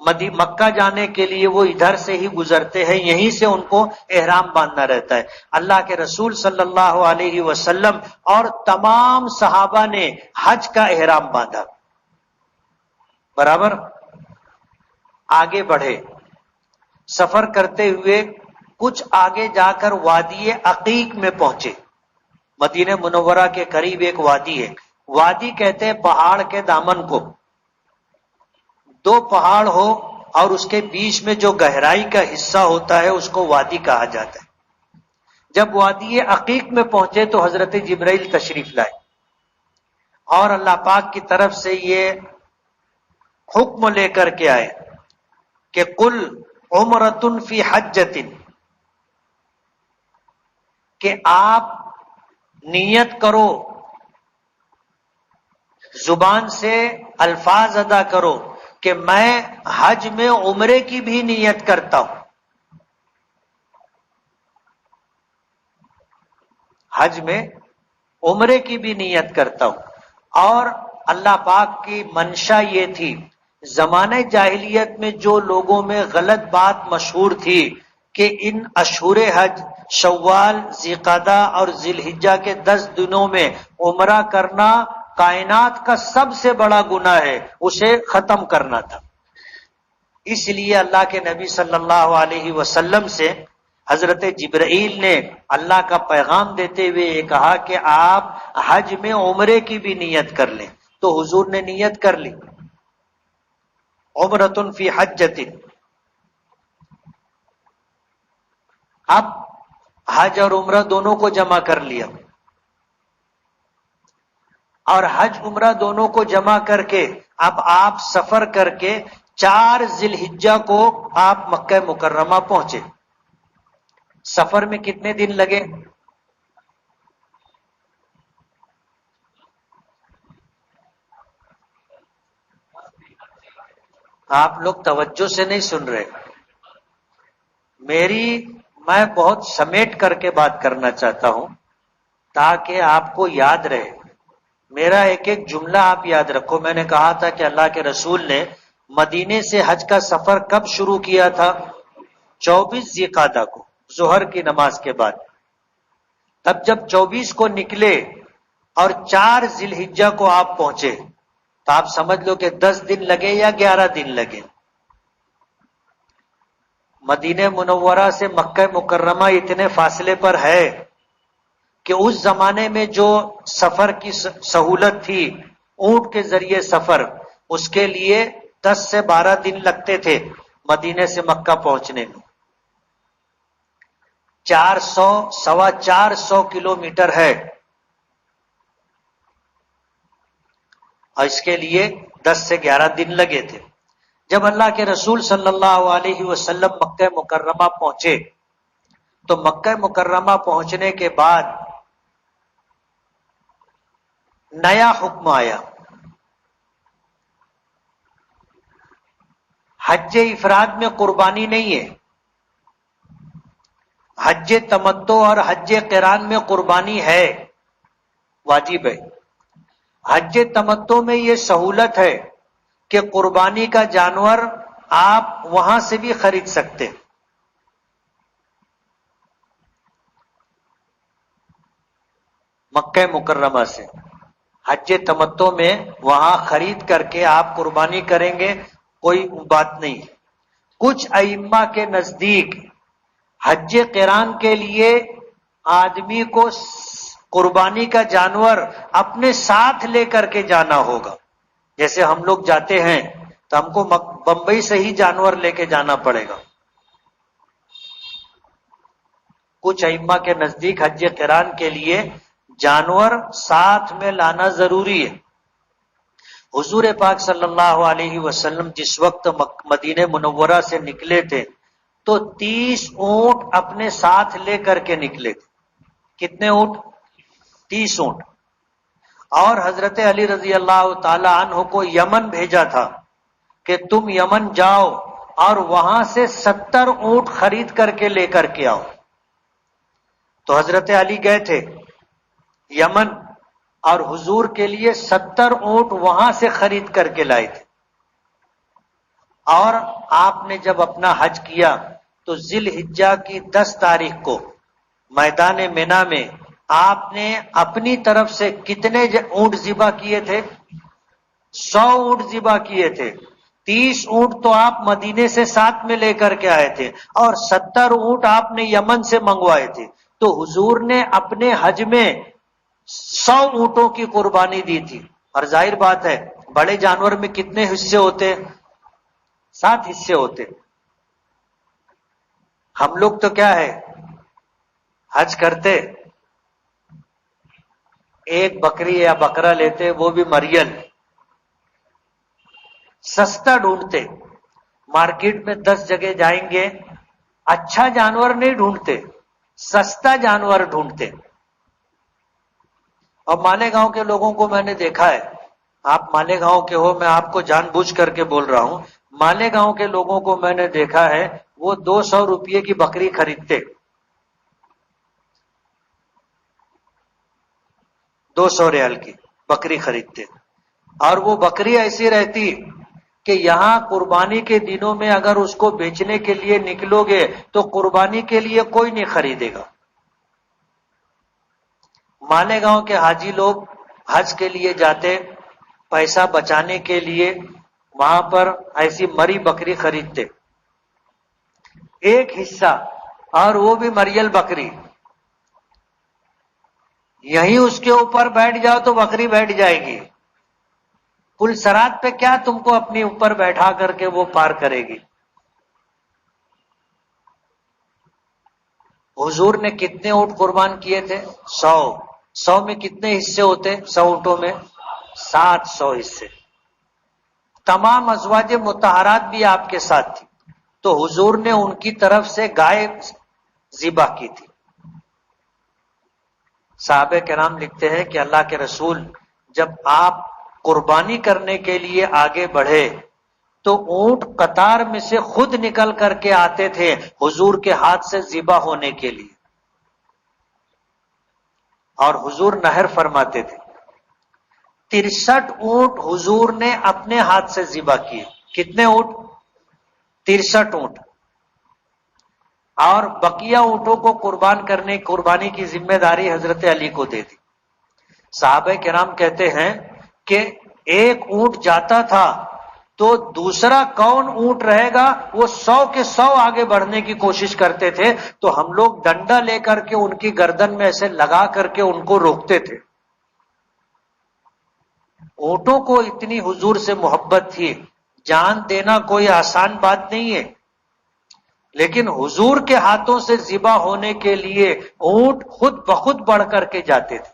مکہ جانے کے لیے وہ ادھر سے ہی گزرتے ہیں، یہیں سے ان کو احرام باندھنا رہتا ہے۔ اللہ کے رسول صلی اللہ علیہ وسلم اور تمام صحابہ نے حج کا احرام باندھا۔ برابر آگے بڑھے، سفر کرتے ہوئے کچھ آگے جا کر وادی عقیق میں پہنچے۔ مدینہ منورہ کے قریب ایک وادی ہے، وادی کہتے ہیں پہاڑ کے دامن کو، دو پہاڑ ہو اور اس کے بیچ میں جو گہرائی کا حصہ ہوتا ہے اس کو وادی کہا جاتا ہے۔ جب وادی عقیق میں پہنچے تو حضرت جبرائیل تشریف لائے اور اللہ پاک کی طرف سے یہ حکم لے کر کے آئے کہ قل عمرۃ فی حجۃ، کہ آپ نیت کرو، زبان سے الفاظ ادا کرو کہ میں حج میں عمرے کی بھی نیت کرتا ہوں۔ حج میں عمرے کی بھی نیت کرتا ہوں۔ اور اللہ پاک کی منشا یہ تھی، زمانہ جاہلیت میں جو لوگوں میں غلط بات مشہور تھی کہ ان اشہر حج شوال، ذیقعدہ اور ذی الحجہ کے 10 دنوں میں عمرہ کرنا کائنات کا سب سے بڑا گناہ ہے، اسے ختم کرنا تھا۔ اس لیے اللہ کے نبی صلی اللہ علیہ وسلم سے حضرت جبرائیل نے اللہ کا پیغام دیتے ہوئے یہ کہا کہ آپ حج میں عمرے کی بھی نیت کر لیں، تو حضور نے نیت کر لی، عمرۃ فی حجۃ۔ اب حج اور عمرہ دونوں کو جمع کر لیا، اور حج عمرہ دونوں کو جمع کر کے اب آپ سفر کر کے 4 ذی الحجہ کو آپ مکہ مکرمہ پہنچے۔ سفر میں کتنے دن لگے؟ آپ لوگ توجہ سے نہیں سن رہے، میں بہت سمیٹ کر کے بات کرنا چاہتا ہوں تاکہ آپ کو یاد رہے۔ میرا ایک ایک جملہ آپ یاد رکھو۔ میں نے کہا تھا کہ اللہ کے رسول نے مدینے سے حج کا سفر کب شروع کیا تھا؟ 24 ذیقعدہ کو، ظہر کی نماز کے بعد۔ تب جب 24 کو نکلے اور 4 ذی الحجہ کو آپ پہنچے تو آپ سمجھ لو کہ 10 دن لگے یا 11 دن لگے۔ مدینہ منورہ سے مکہ مکرمہ اتنے فاصلے پر ہے کہ اس زمانے میں جو سفر کی سہولت تھی، اونٹ کے ذریعے سفر، اس کے لیے 10 سے 12 دن لگتے تھے مدینے سے مکہ پہنچنے میں۔ 400 کلومیٹر ہے، اور اس کے لیے 10 سے 11 دن لگے تھے۔ جب اللہ کے رسول صلی اللہ علیہ وسلم مکہ مکرمہ پہنچے تو مکہ مکرمہ پہنچنے کے بعد نیا حکم آیا۔ حج افراد میں قربانی نہیں ہے، حج تمتع اور حج قران میں قربانی ہے، واجب ہے۔ حج تمتع میں یہ سہولت ہے کہ قربانی کا جانور آپ وہاں سے بھی خرید سکتے، مکہ مکرمہ سے۔ حج تمتع میں وہاں خرید کر کے آپ قربانی کریں گے، کوئی بات نہیں۔ کچھ ائمہ کے نزدیک حج قران کے لیے آدمی کو قربانی کا جانور اپنے ساتھ لے کر کے جانا ہوگا۔ جیسے ہم لوگ جاتے ہیں تو ہم کو بمبئی سے ہی جانور لے کے جانا پڑے گا۔ کچھ ائمہ کے نزدیک حج قران کے لیے جانور ساتھ میں لانا ضروری ہے۔ حضور پاک صلی اللہ علیہ وسلم جس وقت مدینہ منورہ سے نکلے تھے تو 30 اونٹ اپنے ساتھ لے کر کے نکلے تھے۔ کتنے اونٹ؟ 30 اونٹ۔ اور حضرت علی رضی اللہ تعالی عنہ کو یمن بھیجا تھا کہ تم یمن جاؤ اور وہاں سے 70 اونٹ خرید کر کے لے کر کے آؤ۔ تو حضرت علی گئے تھے یمن اور حضور کے لیے 70 اونٹ وہاں سے خرید کر کے لائے تھے، اور آپ نے جب اپنا حج کیا تو ذی الحجہ کی 10 تاریخ کو میدان مینا میں آپ نے اپنی طرف سے کتنے اونٹ ذبح کیے تھے؟ 100 اونٹ ذبح کیے تھے. 30 اونٹ تو آپ مدینے سے ساتھ میں لے کر کے آئے تھے اور 70 اونٹ آپ نے یمن سے منگوائے تھے. تو حضور نے اپنے حج میں 100 اونٹوں کی قربانی دی تھی. اور ظاہر بات ہے بڑے جانور میں کتنے حصے ہوتے؟ 7 حصے ہوتے. ہم لوگ تو کیا ہے حج کرتے ایک بکری یا بکرا لیتے، وہ بھی مریل، سستا ڈھونڈتے. مارکیٹ میں 10 جگہ جائیں گے، اچھا جانور نہیں ڈھونڈتے، سستا جانور ڈھونڈتے. اور مالیگاؤں کے لوگوں کو میں نے دیکھا ہے، آپ مالیگاؤں کے ہو، میں آپ کو جان بوجھ کر کے بول رہا ہوں، مالیگاؤں کے لوگوں کو میں نے دیکھا ہے وہ 200 روپے کی بکری خریدتے، 200 ریال کی بکری خریدتے. اور وہ بکری ایسی رہتی کہ یہاں قربانی کے دنوں میں اگر اس کو بیچنے کے لیے نکلو گے تو قربانی کے لیے کوئی نہیں خریدے گا. مالیگاؤں کے حاجی لوگ حج کے لیے جاتے، پیسہ بچانے کے لیے وہاں پر ایسی مری بکری خریدتے، ایک حصہ، اور وہ بھی مریل بکری. یہیں اس کے اوپر بیٹھ جاؤ تو بکری بیٹھ جائے گی. پل سرات پہ کیا تم کو اپنے اوپر بیٹھا کر کے وہ پار کرے گی. حضور نے کتنے اونٹ قربان کیے تھے؟ 100. 100 میں کتنے حصے ہوتے؟ 100 اونٹوں میں 700 حصے. تمام ازواج مطہرات بھی آپ کے ساتھ تھی تو حضور نے ان کی طرف سے گائے ذبح کی تھی. صحابہ کرام لکھتے ہیں کہ اللہ کے رسول جب آپ قربانی کرنے کے لیے آگے بڑھے تو اونٹ قطار میں سے خود نکل کر کے آتے تھے حضور کے ہاتھ سے ذبح ہونے کے لیے، اور حضور نہر فرماتے تھے. 63 اونٹ حضور نے اپنے ہاتھ سے ذبح کیے. کتنے اونٹ؟ 63 اونٹ. اور بقیہ اونٹوں کو قربانی کی ذمہ داری حضرت علی کو دے دی. صحابہ کرام کہتے ہیں کہ ایک اونٹ جاتا تھا تو دوسرا کون اونٹ رہے گا، وہ 100 کے 100 آگے بڑھنے کی کوشش کرتے تھے. تو ہم لوگ ڈنڈا لے کر کے ان کی گردن میں ایسے لگا کر کے ان کو روکتے تھے. اونٹوں کو اتنی حضور سے محبت تھی، جان دینا کوئی آسان بات نہیں ہے، لیکن حضور کے ہاتھوں سے ذبح ہونے کے لیے اونٹ خود بخود بڑھ کر کے جاتے تھے.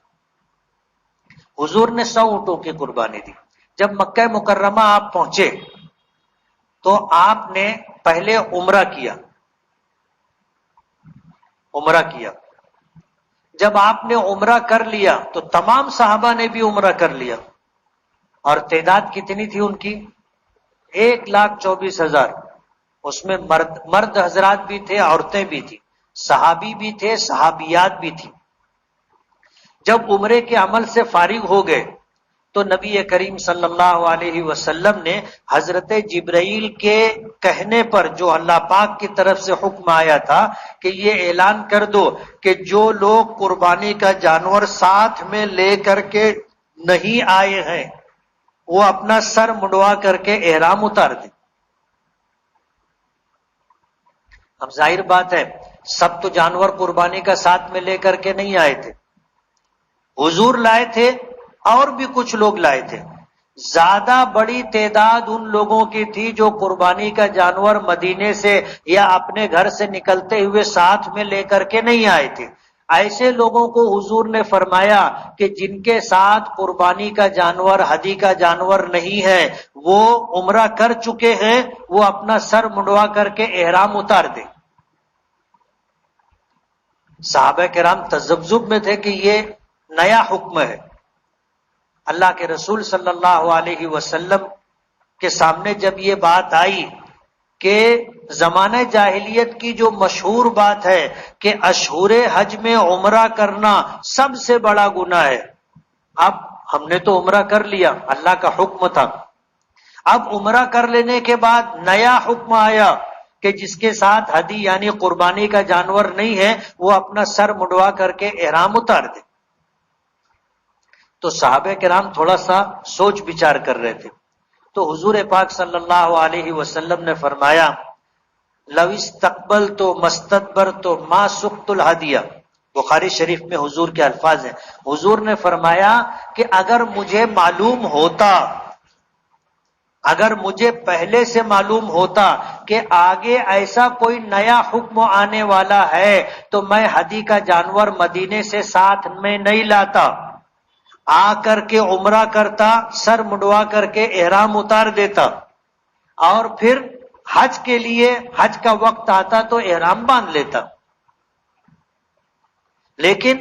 حضور نے 100 اونٹوں کی قربانی دی. جب مکہ مکرمہ آپ پہنچے تو آپ نے پہلے عمرہ کیا. جب آپ نے عمرہ کر لیا تو تمام صحابہ نے بھی عمرہ کر لیا. اور تعداد کتنی تھی ان کی؟ 1,24,000. اس میں مرد حضرات بھی تھے، عورتیں بھی تھی، صحابی بھی تھے، صحابیات بھی تھی. جب عمرے کے عمل سے فارغ ہو گئے تو نبی کریم صلی اللہ علیہ وسلم نے حضرت جبرائیل کے کہنے پر، جو اللہ پاک کی طرف سے حکم آیا تھا کہ یہ اعلان کر دو کہ جو لوگ قربانی کا جانور ساتھ میں لے کر کے نہیں آئے ہیں وہ اپنا سر منڈوا کر کے احرام اتار دیں. اب ظاہر بات ہے سب تو جانور قربانی کا ساتھ میں لے کر کے نہیں آئے تھے، حضور لائے تھے اور بھی کچھ لوگ لائے تھے. زیادہ بڑی تعداد ان لوگوں کی تھی جو قربانی کا جانور مدینے سے یا اپنے گھر سے نکلتے ہوئے ساتھ میں لے کر کے نہیں آئے تھے. ایسے لوگوں کو حضور نے فرمایا کہ جن کے ساتھ قربانی کا جانور، ہدی کا جانور نہیں ہے، وہ عمرہ کر چکے ہیں، وہ اپنا سر منڈوا کر کے احرام اتار دیں. صحابہ کرام تذبذب میں تھے کہ یہ نیا حکم ہے. اللہ کے رسول صلی اللہ علیہ وسلم کے سامنے جب یہ بات آئی کہ زمانہ جاہلیت کی جو مشہور بات ہے کہ اشہور حج میں عمرہ کرنا سب سے بڑا گناہ ہے، اب ہم نے تو عمرہ کر لیا، اللہ کا حکم تھا، اب عمرہ کر لینے کے بعد نیا حکم آیا کہ جس کے ساتھ ہدی یعنی قربانی کا جانور نہیں ہے وہ اپنا سر منڈوا کر کے احرام اتار دے. تو صحابہ کرام تھوڑا سا سوچ بچار کر رہے تھے. تو حضور پاک صلی اللہ علیہ وسلم نے فرمایا لو استقبلت مستدبرت ما سقت الہدیہ. بخاری شریف میں حضور کے الفاظ ہیں. حضور نے فرمایا کہ اگر مجھے معلوم ہوتا، اگر مجھے پہلے سے معلوم ہوتا کہ آگے ایسا کوئی نیا حکم آنے والا ہے تو میں ہدی کا جانور مدینے سے ساتھ میں نہیں لاتا، آ کر کے عمرہ کرتا، سر منڈوا کر کے احرام اتار دیتا، اور پھر حج کے لیے حج کا وقت آتا تو احرام باندھ لیتا. لیکن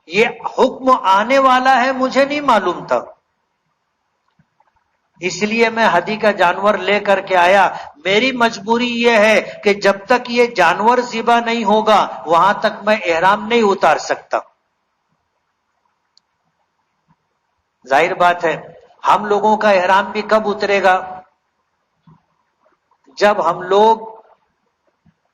یہ حکم آنے والا ہے مجھے نہیں معلوم تھا، اس لیے میں ہدی کا جانور لے کر کے آیا. میری مجبوری یہ ہے کہ جب تک یہ جانور ذبح نہیں ہوگا وہاں تک میں احرام نہیں اتار سکتا. ظاہر بات ہے ہم لوگوں کا احرام بھی کب اترے گا؟ جب ہم لوگ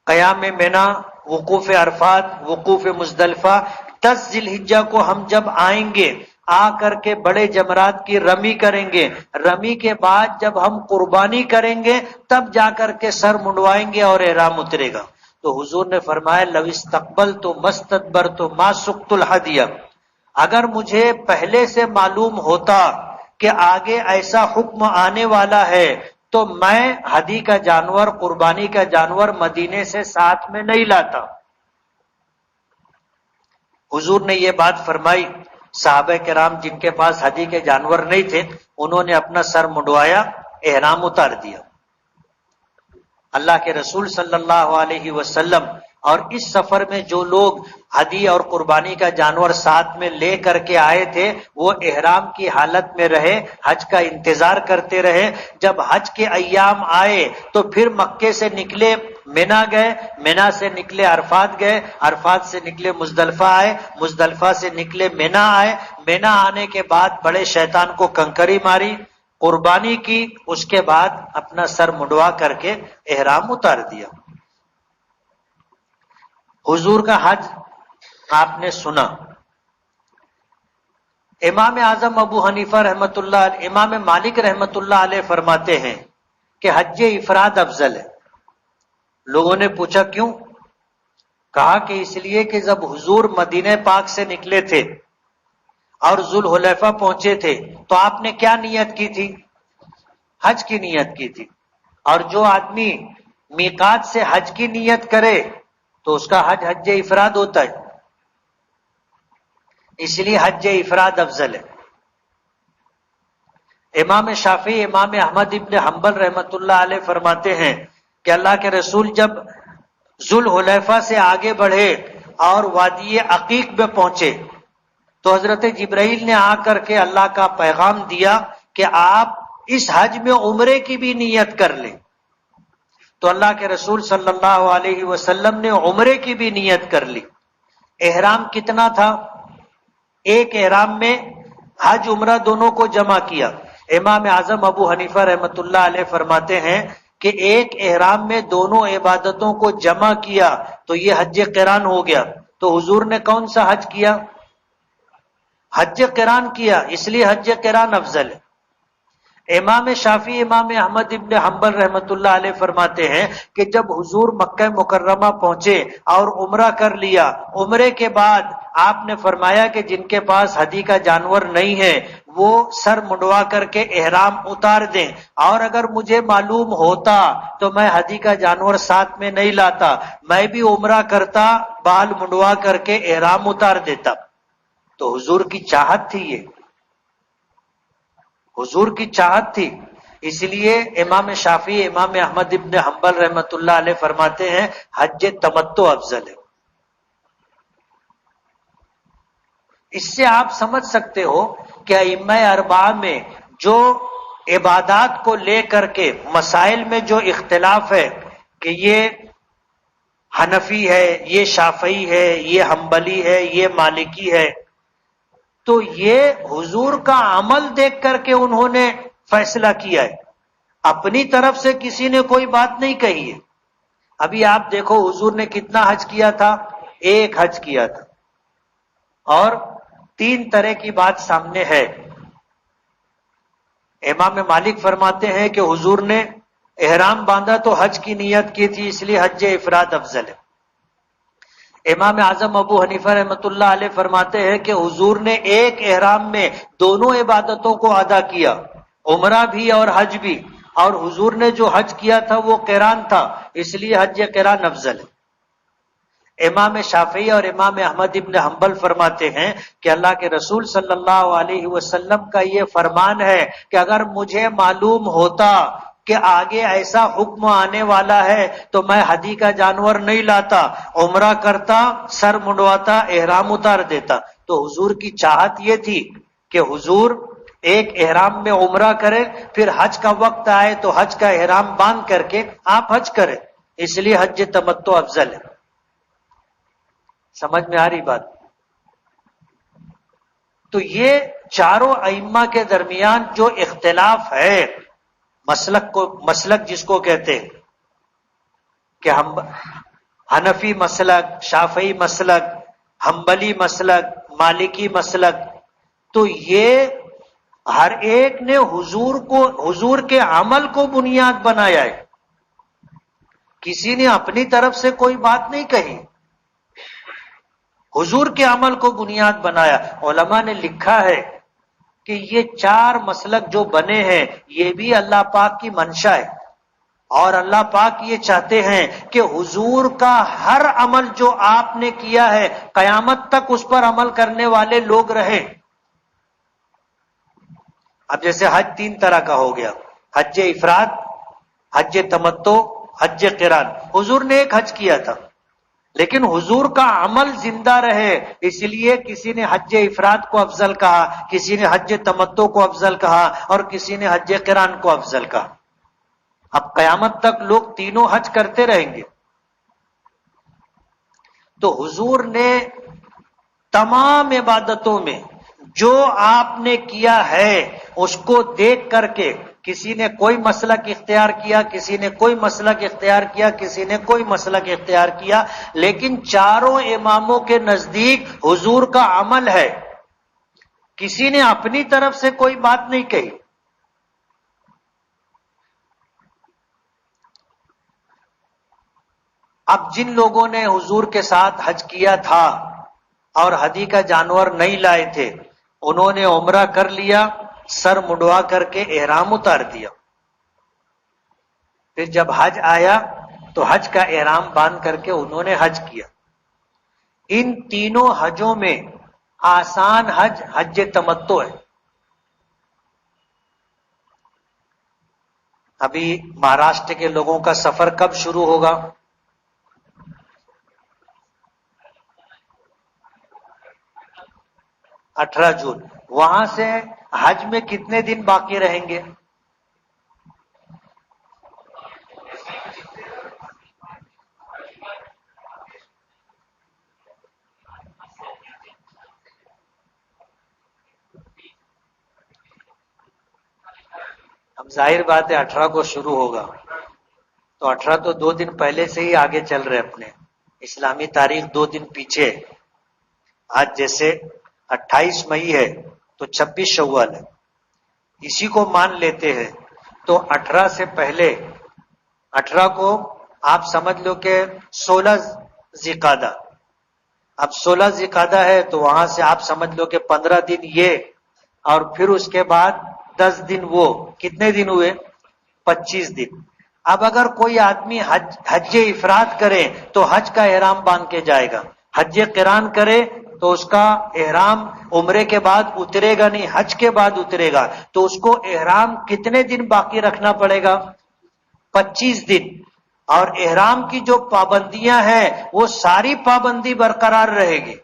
قیام منا، وقوف عرفات، وقوف مزدلفہ، 10 ذی الحجہ کو ہم جب آئیں گے، آ کر کے بڑے جمرات کی رمی کریں گے، رمی کے بعد جب ہم قربانی کریں گے تب جا کر کے سر منڈوائیں گے اور احرام اترے گا. تو حضور نے فرمایا لو استقبلت مستدبرت ما سقت الہدیہ. اگر مجھے پہلے سے معلوم ہوتا کہ آگے ایسا حکم آنے والا ہے تو میں ہدی کا جانور، قربانی کا جانور مدینے سے ساتھ میں نہیں لاتا. حضور نے یہ بات فرمائی. صحابہ کرام جن کے پاس ہدی کے جانور نہیں تھے انہوں نے اپنا سر منڈوایا، احرام اتار دیا. اللہ کے رسول صلی اللہ علیہ وسلم اور اس سفر میں جو لوگ ہدی اور قربانی کا جانور ساتھ میں لے کر کے آئے تھے وہ احرام کی حالت میں رہے، حج کا انتظار کرتے رہے. جب حج کے ایام آئے تو پھر مکے سے نکلے منا گئے، منا سے نکلے عرفات گئے، عرفات سے نکلے مزدلفہ آئے، مزدلفہ سے نکلے منا آئے، منا آنے کے بعد بڑے شیطان کو کنکری ماری، قربانی کی، اس کے بعد اپنا سر منڈوا کر کے احرام اتار دیا. حضور کا حج آپ نے سنا. امام اعظم ابو حنیفہ رحمۃ اللہ علیہ، امام مالک رحمۃ اللہ علیہ فرماتے ہیں کہ حج افراد افضل ہے. لوگوں نے پوچھا کیوں؟ کہا کہ اس لیے کہ جب حضور مدینہ پاک سے نکلے تھے اور ذوالحلیفہ پہنچے تھے تو آپ نے کیا نیت کی تھی؟ حج کی نیت کی تھی. اور جو آدمی میقات سے حج کی نیت کرے تو اس کا حج حج افراد ہوتا ہے، اس لیے حج افراد افضل ہے. امام شافعی، امام احمد ابن حنبل رحمۃ اللہ علیہ فرماتے ہیں کہ اللہ کے رسول جب ذوالحلیفہ سے آگے بڑھے اور وادی عقیق میں پہنچے تو حضرت جبرائیل نے آ کر کے اللہ کا پیغام دیا کہ آپ اس حج میں عمرے کی بھی نیت کر لیں. تو اللہ کے رسول صلی اللہ علیہ وسلم نے عمرے کی بھی نیت کر لی. احرام کتنا تھا؟ ایک احرام میں حج عمرہ دونوں کو جمع کیا. امام اعظم ابو حنیفہ رحمۃ اللہ علیہ فرماتے ہیں کہ ایک احرام میں دونوں عبادتوں کو جمع کیا تو یہ حج قران ہو گیا. تو حضور نے کون سا حج کیا؟ حج قران کیا، اس لیے حج قران افضل ہے. امام شافعی، امام احمد ابن حنبل رحمۃ اللہ علیہ فرماتے ہیں کہ جب حضور مکہ مکرمہ پہنچے اور عمرہ کر لیا، عمرے کے بعد آپ نے فرمایا کہ جن کے پاس ہدی کا جانور نہیں ہے وہ سر منڈوا کر کے احرام اتار دیں، اور اگر مجھے معلوم ہوتا تو میں ہدی کا جانور ساتھ میں نہیں لاتا، میں بھی عمرہ کرتا، بال منڈوا کر کے احرام اتار دیتا. تو حضور کی چاہت تھی، یہ حضور کی چاہت تھی. اس لیے امام شافعی، امام احمد ابن حنبل رحمۃ اللہ علیہ فرماتے ہیں حج تمتع افضل ہے. اس سے آپ سمجھ سکتے ہو کہ ائمہ اربعہ میں جو عبادات کو لے کر کے مسائل میں جو اختلاف ہے کہ یہ حنفی ہے، یہ شافعی ہے، یہ حنبلی ہے، یہ مالکی ہے، تو یہ حضور کا عمل دیکھ کر کے انہوں نے فیصلہ کیا ہے. اپنی طرف سے کسی نے کوئی بات نہیں کہی ہے. ابھی آپ دیکھو حضور نے کتنا حج کیا تھا؟ ایک حج کیا تھا، اور 3 طرح کی بات سامنے ہے. امام مالک فرماتے ہیں کہ حضور نے احرام باندھا تو حج کی نیت کی تھی، اس لیے حج افراد افضل ہے. امام اعظم ابو حنیفہ رحمۃ اللہ علیہ فرماتے ہیں کہ حضور نے ایک احرام میں دونوں عبادتوں کو ادا کیا، عمرہ بھی اور حج بھی، اور حضور نے جو حج کیا تھا وہ قران تھا، اس لیے حج قران افضل ہے. امام شافعی اور امام احمد ابن حنبل فرماتے ہیں کہ اللہ کے رسول صلی اللہ علیہ وسلم کا یہ فرمان ہے کہ اگر مجھے معلوم ہوتا کہ آگے ایسا حکم آنے والا ہے تو میں ہدی کا جانور نہیں لاتا، عمرہ کرتا، سر منڈواتا، احرام اتار دیتا. تو حضور کی چاہت یہ تھی کہ حضور ایک احرام میں عمرہ کرے، پھر حج کا وقت آئے تو حج کا احرام باندھ کر کے آپ حج کریں، اس لیے حج تمتع افضل ہے. سمجھ میں آ رہی بات؟ تو یہ چاروں ائمہ کے درمیان جو اختلاف ہے، مسلک جس کو کہتے ہیں کہ ہم حنفی مسلک، شافعی مسلک، حنبلی مسلک، مالکی مسلک، تو یہ ہر ایک نے حضور کے عمل کو بنیاد بنایا ہے. کسی نے اپنی طرف سے کوئی بات نہیں کہی، حضور کے عمل کو بنیاد بنایا. علماء نے لکھا ہے کہ یہ 4 مسلک جو بنے ہیں یہ بھی اللہ پاک کی منشا ہے، اور اللہ پاک یہ چاہتے ہیں کہ حضور کا ہر عمل جو آپ نے کیا ہے قیامت تک اس پر عمل کرنے والے لوگ رہے. اب جیسے حج 3 طرح کا ہو گیا، حج افراد، حج تمتع، حج قران. حضور نے ایک حج کیا تھا لیکن حضور کا عمل زندہ رہے، اس لیے کسی نے حج افراد کو افضل کہا، کسی نے حج تمتع کو افضل کہا، اور کسی نے حج قران کو افضل کہا. اب قیامت تک لوگ تینوں حج کرتے رہیں گے. تو حضور نے تمام عبادتوں میں جو آپ نے کیا ہے اس کو دیکھ کر کے کسی نے کوئی مسلک اختیار کیا، کسی نے کوئی مسلک اختیار کیا، کسی نے کوئی مسلک اختیار کیا، لیکن چاروں اماموں کے نزدیک حضور کا عمل ہے. کسی نے اپنی طرف سے کوئی بات نہیں کہی. اب جن لوگوں نے حضور کے ساتھ حج کیا تھا اور ہدی کا جانور نہیں لائے تھے، انہوں نے عمرہ کر لیا، سر منڈوا کر کے احرام اتار دیا. پھر جب حج آیا تو حج کا احرام باندھ کر کے انہوں نے حج کیا. ان تینوں حجوں میں آسان حج حج تمتع ہے. ابھی مہاراشٹر کے لوگوں کا سفر کب شروع ہوگا؟ 18 جون. وہاں سے حج میں کتنے دن باقی رہیں گے؟ اب ظاہر بات ہے 18 کو شروع ہوگا تو 18 تو 2 دن پہلے سے ہی آگے چل رہے اپنے اسلامی تاریخ 2 دن پیچھے. آج جیسے 28 مئی ہے تو 26 شوال ہے، اسی کو مان لیتے ہیں. تو 18 سے پہلے 18 کو آپ سمجھ لو کہ 16 ذی-القعدہ. اب 16 ذی-القعدہ ہے تو وہاں سے آپ سمجھ لو کہ 15 دن یہ، اور پھر اس کے بعد 10 دن وہ. کتنے دن ہوئے؟ 25 دن. اب اگر کوئی آدمی حج افراد کرے تو حج کا احرام باندھ کے جائے گا، حج قران کرے تو اس کا احرام عمرے کے بعد اترے گا نہیں، حج کے بعد اترے گا. تو اس کو احرام کتنے دن باقی رکھنا پڑے گا؟ 25 دن. اور احرام کی جو پابندیاں ہیں وہ ساری پابندی برقرار رہے گی.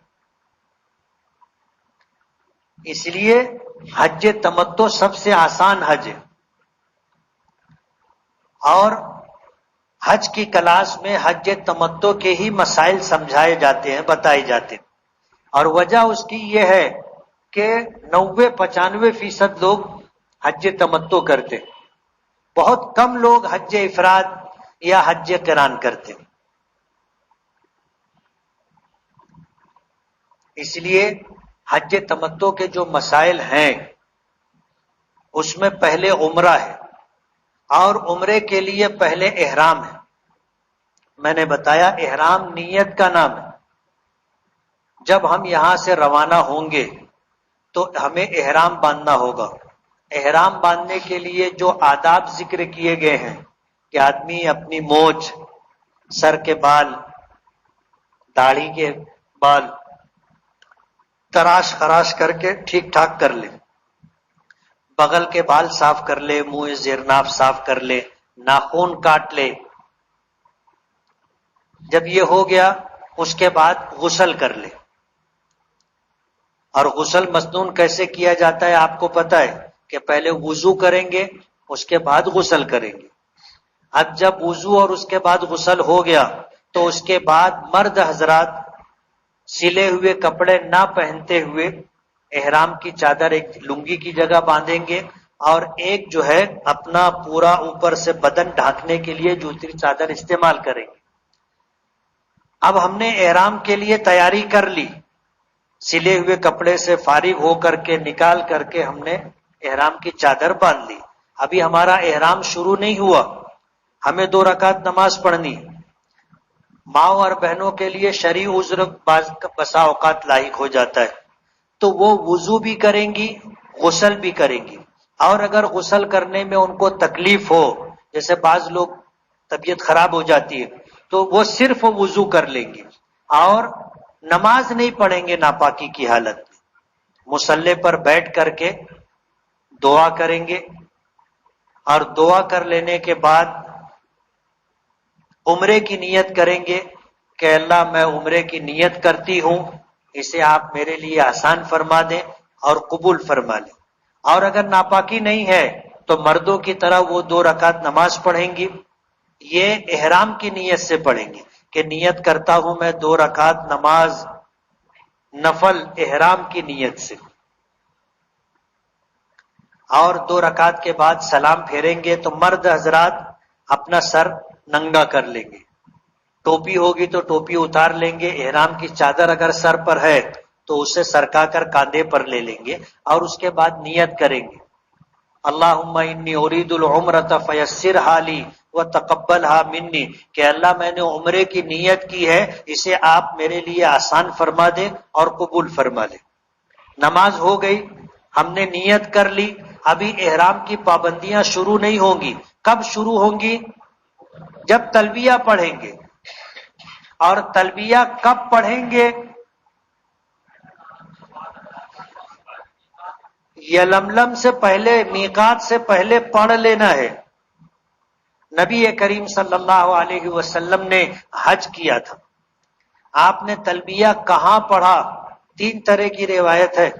اس لیے حج تمتع سب سے آسان حج ہے. اور حج کی کلاس میں حج تمتع کے ہی مسائل سمجھائے جاتے ہیں، بتائے جاتے ہیں. اور وجہ اس کی یہ ہے کہ 90-95% لوگ حج تمتع کرتے ہیں. بہت کم لوگ حج افراد یا حج قران کرتے ہیں. اس لیے حج تمتع کے جو مسائل ہیں اس میں پہلے عمرہ ہے، اور عمرے کے لیے پہلے احرام ہے. میں نے بتایا احرام نیت کا نام ہے. جب ہم یہاں سے روانہ ہوں گے تو ہمیں احرام باندھنا ہوگا. احرام باندھنے کے لیے جو آداب ذکر کیے گئے ہیں کہ آدمی اپنی مونچھ، سر کے بال، داڑھی کے بال تراش خراش کر کے ٹھیک ٹھاک کر لے، بغل کے بال صاف کر لے، منہ زیرناف صاف کر لے، ناخن کاٹ لے. جب یہ ہو گیا اس کے بعد غسل کر لے. اور غسل مسنون کیسے کیا جاتا ہے آپ کو پتا ہے کہ پہلے وضو کریں گے اس کے بعد غسل کریں گے. اب جب وضو اور اس کے بعد غسل ہو گیا تو اس کے بعد مرد حضرات سلے ہوئے کپڑے نہ پہنتے ہوئے احرام کی چادر ایک لنگی کی جگہ باندھیں گے، اور ایک جو ہے اپنا پورا اوپر سے بدن ڈھانکنے کے لیے دوسری چادر استعمال کریں گے. اب ہم نے احرام کے لیے تیاری کر لی، سلے ہوئے کپڑے سے فارغ ہو کر کے نکال کر کے ہم نے احرام کی چادر باندھ لی. ابھی ہمارا احرام شروع نہیں ہوا، ہمیں 2 رکعت نماز پڑھنی. ماں اور بہنوں کے لیے شرعی عذر بسا اوقات لاحق ہو جاتا ہے تو وہ وضو بھی کریں گی، غسل بھی کریں گی. اور اگر غسل کرنے میں ان کو تکلیف ہو، جیسے بعض لوگ طبیعت خراب ہو جاتی ہے، تو وہ صرف وضو کر لیں گے اور نماز نہیں پڑھیں گے. ناپاکی کی حالت میں مصلی پر بیٹھ کر کے دعا کریں گے، اور دعا کر لینے کے بعد عمرے کی نیت کریں گے کہ اللہ میں عمرے کی نیت کرتی ہوں، اسے آپ میرے لیے آسان فرما دیں اور قبول فرما لیں. اور اگر ناپاکی نہیں ہے تو مردوں کی طرح وہ 2 رکعت نماز پڑھیں گی. یہ احرام کی نیت سے پڑھیں گے کہ نیت کرتا ہوں میں 2 رکعت نماز نفل احرام کی نیت سے. اور 2 رکعت کے بعد سلام پھیریں گے تو مرد حضرات اپنا سر ننگا کر لیں گے. ٹوپی ہوگی تو ٹوپی اتار لیں گے. احرام کی چادر اگر سر پر ہے تو اسے سرکا کر کاندھے پر لے لیں گے اور اس کے بعد نیت کریں گے اللہم انی ارید العمرۃ فیسرھا لی وتقبلھا منی، کہ اللہ میں نے عمرے کی نیت کی ہے، اسے آپ میرے لیے آسان فرما دیں اور قبول فرما لیں. نماز ہو گئی، ہم نے نیت کر لی. ابھی احرام کی پابندیاں شروع نہیں ہوں گی. کب شروع ہوں گی؟ جب تلبیہ پڑھیں گے. اور تلبیہ کب پڑھیں گے؟ یلملم سے پہلے، میقات سے پہلے پڑھ لینا ہے. نبی کریم صلی اللہ علیہ وسلم نے حج کیا تھا، آپ نے تلبیہ کہاں پڑھا؟ 3 طرح کی روایت ہے.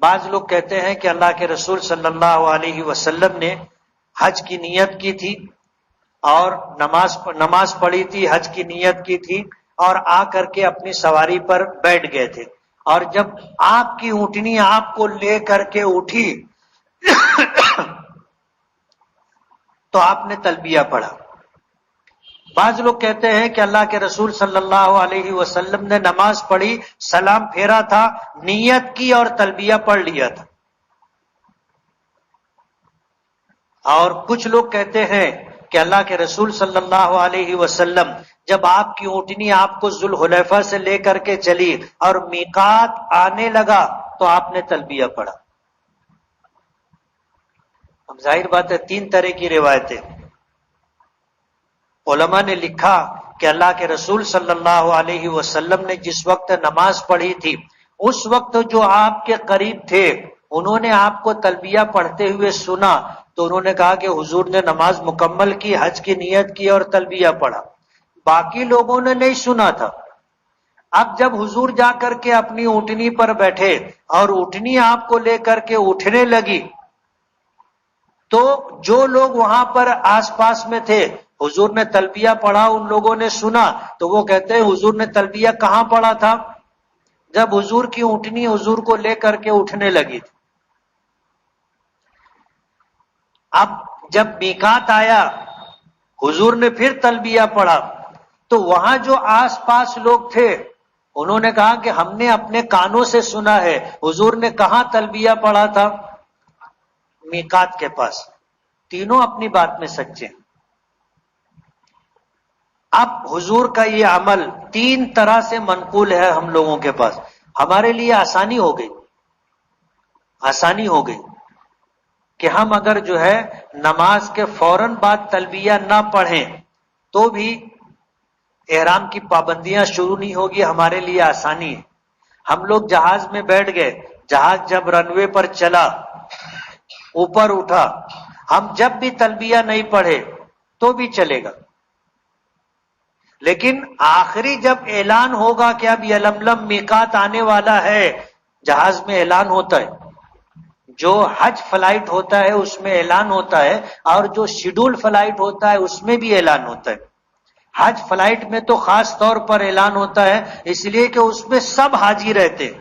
بعض لوگ کہتے ہیں کہ اللہ کے رسول صلی اللہ علیہ وسلم نے حج کی نیت کی تھی اور نماز پڑھی تھی، حج کی نیت کی تھی اور آ کر کے اپنی سواری پر بیٹھ گئے تھے، اور جب آپ کی اونٹنی آپ کو لے کر کے اٹھی تو آپ نے تلبیہ پڑھا. بعض لوگ کہتے ہیں کہ اللہ کے رسول صلی اللہ علیہ وسلم نے نماز پڑھی، سلام پھیرا تھا، نیت کی اور تلبیہ پڑھ لیا تھا. اور کچھ لوگ کہتے ہیں کہ اللہ کے رسول صلی اللہ علیہ وسلم جب آپ کی اونٹنی آپ کو ذوالحلیفہ سے لے کر کے چلی اور میقات آنے لگا تو آپ نے تلبیہ پڑھا. اب ظاہر بات ہے 3 طرح کی روایتیں. علماء نے لکھا کہ اللہ کے رسول صلی اللہ علیہ وسلم نے جس وقت نماز پڑھی تھی اس وقت جو آپ کے قریب تھے انہوں نے آپ کو تلبیہ پڑھتے ہوئے سنا تو انہوں نے کہا کہ حضور نے نماز مکمل کی، حج کی نیت کی اور تلبیہ پڑھا. باقی لوگوں نے نہیں سنا تھا. اب جب حضور جا کر کے اپنی اونٹنی پر بیٹھے اور اونٹنی آپ کو لے کر کے اٹھنے لگی تو جو لوگ وہاں پر آس پاس میں تھے، حضور نے تلبیہ پڑھا، ان لوگوں نے سنا تو وہ کہتے ہیں حضور نے تلبیہ کہاں پڑھا تھا؟ جب حضور کی اونٹنی حضور کو لے کر کے اٹھنے لگی تھی. اب جب میقات آیا حضور نے پھر تلبیہ پڑھا تو وہاں جو آس پاس لوگ تھے انہوں نے کہا کہ ہم نے اپنے کانوں سے سنا ہے حضور نے کہاں تلبیہ پڑھا تھا؟ میقات کے پاس۔ تینوں اپنی بات میں سچے ہیں۔ اب حضور کا یہ عمل 3 طرح سے منقول ہے ہم لوگوں کے پاس، ہمارے لیے آسانی ہو گئی، آسانی ہو گئی کہ ہم اگر جو ہے نماز کے فوراً بعد تلبیہ نہ پڑھیں تو بھی احرام کی پابندیاں شروع نہیں ہوگی، ہمارے لیے آسانی ہے۔ ہم لوگ جہاز میں بیٹھ گئے، جہاز جب رن وے پر چلا، اوپر اٹھا، ہم جب بھی تلبیہ نہیں پڑھے تو بھی چلے گا، لیکن آخری جب اعلان ہوگا کہ اب یلملم میقات آنے والا ہے، جہاز میں اعلان ہوتا ہے، جو حج فلائٹ ہوتا ہے اس میں اعلان ہوتا ہے، اور جو شیڈول فلائٹ ہوتا ہے اس میں بھی اعلان ہوتا ہے۔ حج فلائٹ میں تو خاص طور پر اعلان ہوتا ہے اس لیے کہ اس میں سب حاجی رہتے ہیں،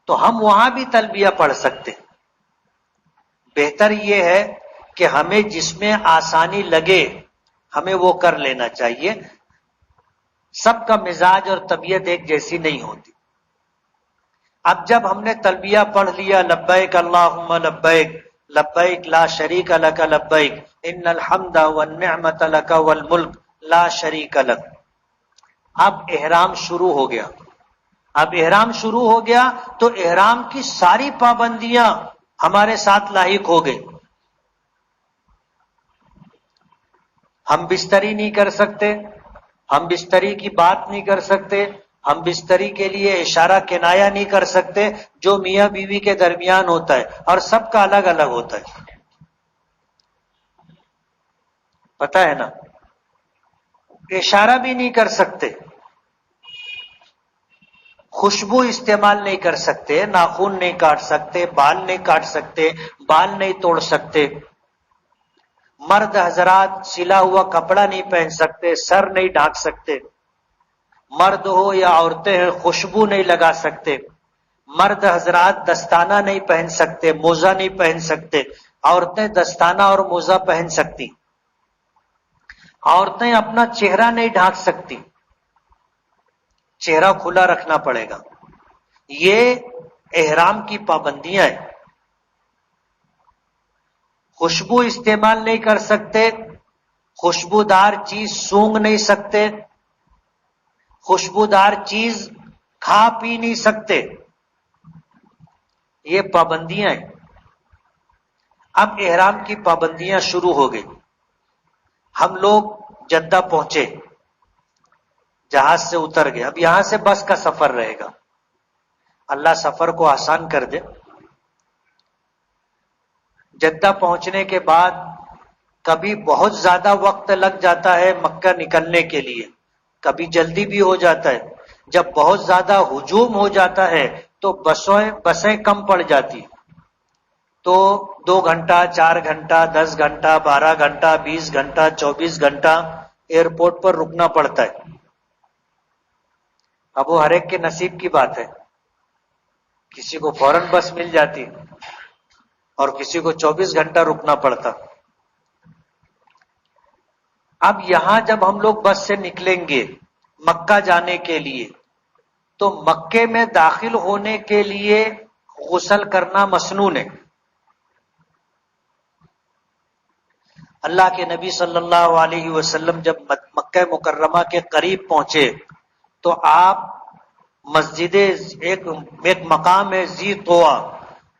تو ہم وہاں بھی تلبیہ پڑھ سکتے ہیں۔ بہتر یہ ہے کہ ہمیں جس میں آسانی لگے ہمیں وہ کر لینا چاہیے، سب کا مزاج اور طبیعت ایک جیسی نہیں ہوتی۔ اب جب ہم نے تلبیہ پڑھ لیا، لبیک اللہم لبیک لبیک لا شریک لک لبیک ان الحمد والنعمت لک والملک لا شریک لک، اب احرام شروع ہو گیا۔ اب احرام شروع ہو گیا تو احرام کی ساری پابندیاں ہمارے ساتھ لاحق ہو گئی۔ ہم بستری نہیں کر سکتے، ہم بستری کی بات نہیں کر سکتے، ہم بستری کے لیے اشارہ کنایا نہیں کر سکتے جو میاں بیوی کے درمیان ہوتا ہے، اور سب کا الگ الگ ہوتا ہے، پتہ ہے نا؟ اشارہ بھی نہیں کر سکتے، خوشبو استعمال نہیں کر سکتے، ناخن نہیں کاٹ سکتے، بال نہیں کاٹ سکتے، بال نہیں توڑ سکتے، مرد حضرات سلا ہوا کپڑا نہیں پہن سکتے، سر نہیں ڈھانک سکتے، مرد ہو یا عورتیں ہیں خوشبو نہیں لگا سکتے، مرد حضرات دستانہ نہیں پہن سکتے، موزہ نہیں پہن سکتے، عورتیں دستانہ اور موزہ پہن سکتی، عورتیں اپنا چہرہ نہیں ڈھانک سکتی، چہرہ کھلا رکھنا پڑے گا۔ یہ احرام کی پابندیاں ہیں۔ خوشبو استعمال نہیں کر سکتے، خوشبودار چیز سونگھ نہیں سکتے، خوشبودار چیز کھا پی نہیں سکتے، یہ پابندیاں ہیں۔ اب احرام کی پابندیاں شروع ہو گئی۔ ہم لوگ جدہ پہنچے، جہاز سے اتر گئے، اب یہاں سے بس کا سفر رہے گا، اللہ سفر کو آسان کر دے۔ جدہ پہنچنے کے بعد کبھی بہت زیادہ وقت لگ جاتا ہے مکہ نکلنے کے لیے، کبھی جلدی بھی ہو جاتا ہے۔ جب بہت زیادہ ہجوم ہو جاتا ہے تو بسیں کم پڑ جاتی، تو 2 گھنٹہ 4 گھنٹہ 10 گھنٹہ 12 گھنٹہ 20 گھنٹہ 24 گھنٹہ ایئرپورٹ پر رکنا پڑتا ہے۔ اب وہ ہر ایک کے نصیب کی بات ہے، کسی کو فوراً بس مل جاتی اور کسی کو 24 گھنٹہ رکنا پڑتا۔ اب یہاں جب ہم لوگ بس سے نکلیں گے مکہ جانے کے لیے تو مکے میں داخل ہونے کے لیے غسل کرنا مسنون ہے۔ اللہ کے نبی صلی اللہ علیہ وسلم جب مکہ مکرمہ کے قریب پہنچے تو آپ مسجد ایک مقام ہے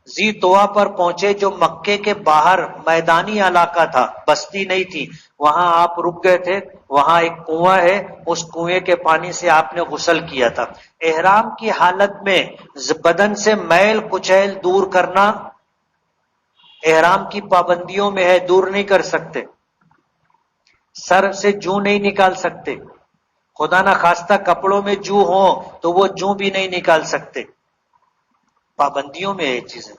زی طوا پر پہنچے، جو مکے کے باہر میدانی علاقہ تھا، بستی نہیں تھی، وہاں آپ رک گئے تھے۔ وہاں ایک کنواں ہے، اس کنویں کے پانی سے آپ نے غسل کیا تھا۔ احرام کی حالت میں بدن سے میل کچیل دور کرنا احرام کی پابندیوں میں ہے، دور نہیں کر سکتے۔ سر سے جوں نہیں نکال سکتے، خدا نہ خواستہ کپڑوں میں جو ہوں تو وہ جو بھی نہیں نکال سکتے، پابندیوں میں یہ چیزیں۔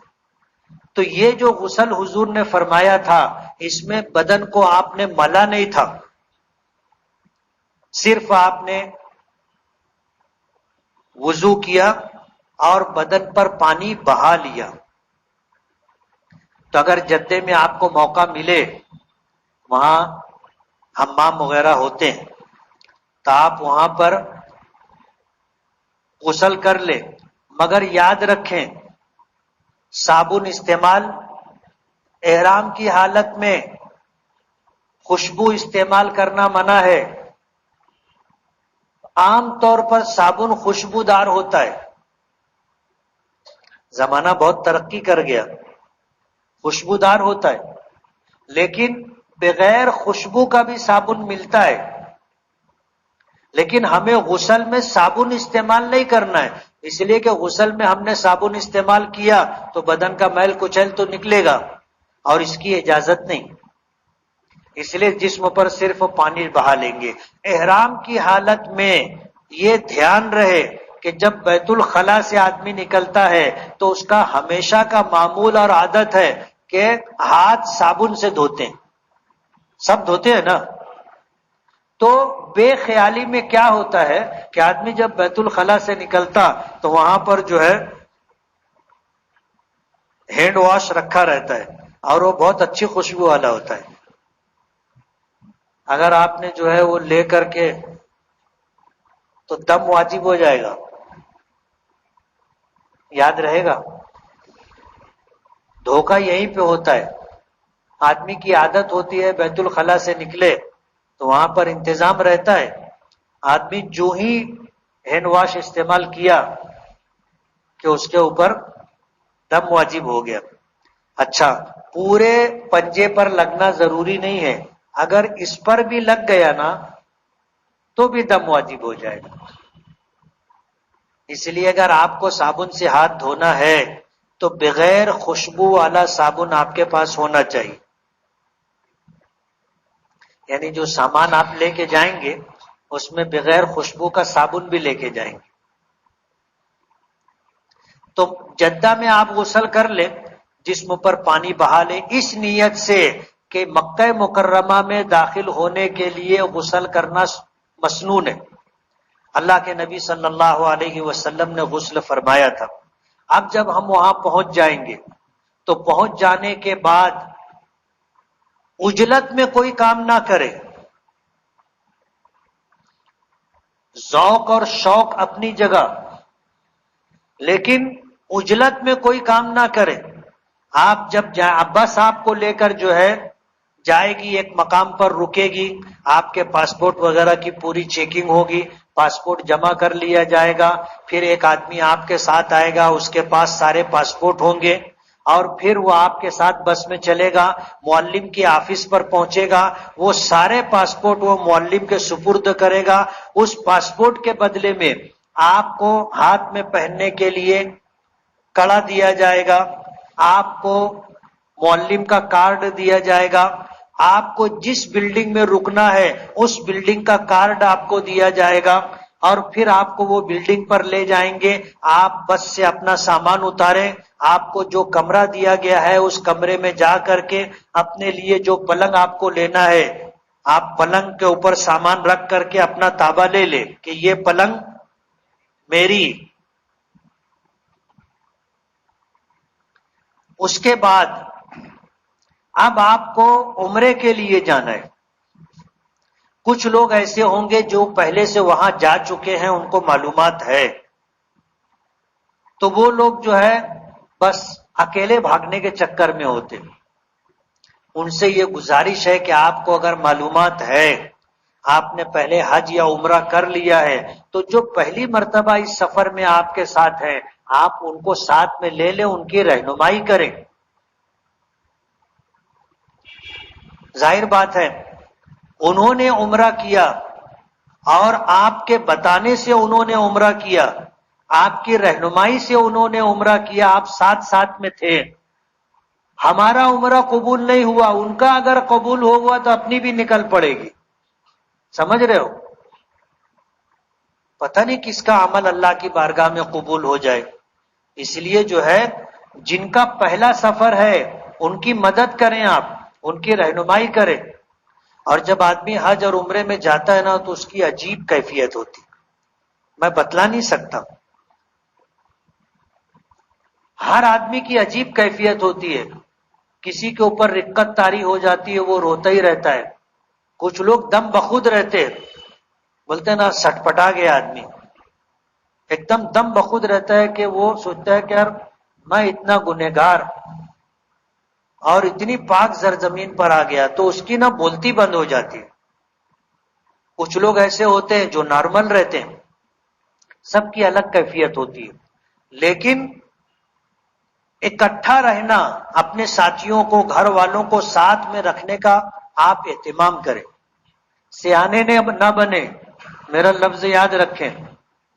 تو یہ جو غسل حضور نے فرمایا تھا اس میں بدن کو آپ نے ملا نہیں تھا، صرف آپ نے وضو کیا اور بدن پر پانی بہا لیا۔ تو اگر جدے میں آپ کو موقع ملے، وہاں حمام وغیرہ ہوتے ہیں، تو آپ وہاں پر غسل کر لیں، مگر یاد رکھیں صابن استعمال احرام کی حالت میں، خوشبو استعمال کرنا منع ہے۔ عام طور پر صابن خوشبودار ہوتا ہے، زمانہ بہت ترقی کر گیا، خوشبودار ہوتا ہے، لیکن بغیر خوشبو کا بھی صابن ملتا ہے، لیکن ہمیں غسل میں صابن استعمال نہیں کرنا ہے، اس لیے کہ غسل میں ہم نے صابن استعمال کیا تو بدن کا میل کچیل تو نکلے گا، اور اس کی اجازت نہیں، اس لیے جسم پر صرف پانی بہا لیں گے۔ احرام کی حالت میں یہ دھیان رہے کہ جب بیت الخلا سے آدمی نکلتا ہے تو اس کا ہمیشہ کا معمول اور عادت ہے کہ ہاتھ صابن سے دھوتے ہیں، سب دھوتے ہیں نا، تو بے خیالی میں کیا ہوتا ہے کہ آدمی جب بیت الخلا سے نکلتا تو وہاں پر جو ہے ہینڈ واش رکھا رہتا ہے، اور وہ بہت اچھی خوشبو والا ہوتا ہے، اگر آپ نے جو ہے وہ لے کر کے تو دم واجب ہو جائے گا، یاد رہے گا۔ دھوکہ یہیں پہ ہوتا ہے، آدمی کی عادت ہوتی ہے بیت الخلا سے نکلے تو وہاں پر انتظام رہتا ہے، آدمی جو ہی ہینڈ واش استعمال کیا کہ اس کے اوپر دم واجب ہو گیا۔ اچھا، پورے پنجے پر لگنا ضروری نہیں ہے، اگر اس پر بھی لگ گیا نا تو بھی دم واجب ہو جائے گا، اس لیے اگر آپ کو صابن سے ہاتھ دھونا ہے تو بغیر خوشبو والا صابن آپ کے پاس ہونا چاہیے، یعنی جو سامان آپ لے کے جائیں گے اس میں بغیر خوشبو کا صابن بھی لے کے جائیں گے۔ تو جدہ میں آپ غسل کر لیں، جسم پر پانی بہا لیں، اس نیت سے کہ مکہ مکرمہ میں داخل ہونے کے لیے غسل کرنا مسنون ہے، اللہ کے نبی صلی اللہ علیہ وسلم نے غسل فرمایا تھا۔ اب جب ہم وہاں پہنچ جائیں گے تو پہنچ جانے کے بعد عجلت میں کوئی کام نہ کرے، ذوق اور شوق اپنی جگہ، لیکن عجلت میں کوئی کام نہ کرے۔ آپ جب جائیں، ابا صاحب کو لے کر جو ہے جائے گی، ایک مقام پر رکے گی، آپ کے پاسپورٹ وغیرہ کی پوری چیکنگ ہوگی، پاسپورٹ جمع کر لیا جائے گا، پھر ایک آدمی آپ کے ساتھ آئے گا، اس کے پاس سارے پاسپورٹ ہوں گے، اور پھر وہ آپ کے ساتھ بس میں چلے گا، معلم کے آفس پر پہنچے گا، وہ سارے پاسپورٹ وہ معلم کے سپرد کرے گا، اس پاسپورٹ کے بدلے میں آپ کو ہاتھ میں پہننے کے لیے کڑا دیا جائے گا، آپ کو معلم کا کارڈ دیا جائے گا، آپ کو جس بلڈنگ میں رکنا ہے اس بلڈنگ کا کارڈ آپ کو دیا جائے گا، اور پھر آپ کو وہ بلڈنگ پر لے جائیں گے، آپ بس سے اپنا سامان اتاریں، آپ کو جو کمرہ دیا گیا ہے اس کمرے میں جا کر کے اپنے لیے جو پلنگ آپ کو لینا ہے، آپ پلنگ کے اوپر سامان رکھ کر کے اپنا تابا لے لے کہ یہ پلنگ میری۔ اس کے بعد اب آپ کو عمرے کے لیے جانا ہے۔ کچھ لوگ ایسے ہوں گے جو پہلے سے وہاں جا چکے ہیں، ان کو معلومات ہے، تو وہ لوگ جو ہے بس اکیلے بھاگنے کے چکر میں ہوتے، ان سے یہ گزارش ہے کہ آپ کو اگر معلومات ہے، آپ نے پہلے حج یا عمرہ کر لیا ہے، تو جو پہلی مرتبہ اس سفر میں آپ کے ساتھ ہیں، آپ ان کو ساتھ میں لے لیں، ان کی رہنمائی کریں۔ ظاہر بات ہے انہوں نے عمرہ کیا اور آپ کے بتانے سے انہوں نے عمرہ کیا، آپ کی رہنمائی سے انہوں نے عمرہ کیا، آپ ساتھ ساتھ میں تھے، ہمارا عمرہ قبول نہیں ہوا، ان کا اگر قبول ہوا تو اپنی بھی نکل پڑے گی، سمجھ رہے ہو؟ پتہ نہیں کس کا عمل اللہ کی بارگاہ میں قبول ہو جائے، اس لیے جو ہے جن کا پہلا سفر ہے ان کی مدد کریں، آپ ان کی رہنمائی کریں۔ اور جب آدمی حج اور عمرے میں جاتا ہے نا تو اس کی عجیب کیفیت ہوتی، میں بتلا نہیں سکتا، ہر آدمی کی عجیب کیفیت ہوتی ہے۔ کسی کے اوپر رقت طاری ہو جاتی ہے وہ روتا ہی رہتا ہے. کچھ لوگ دم بخود رہتے ہیں، بولتے ہیں نا سٹ پٹا گیا آدمی، ایک دم دم بخود رہتا ہے کہ وہ سوچتا ہے کہ یار میں اتنا گنہگار اور اتنی پاک زرزمین پر آ گیا، تو اس کی نا بولتی بند ہو جاتی ہے. کچھ لوگ ایسے ہوتے ہیں جو نارمل رہتے ہیں، سب کی الگ کیفیت ہوتی ہے. لیکن اکٹھا رہنا، اپنے ساتھیوں کو، گھر والوں کو ساتھ میں رکھنے کا آپ اہتمام کریں. سیانے نہ بنے، میرا لفظ یاد رکھیں،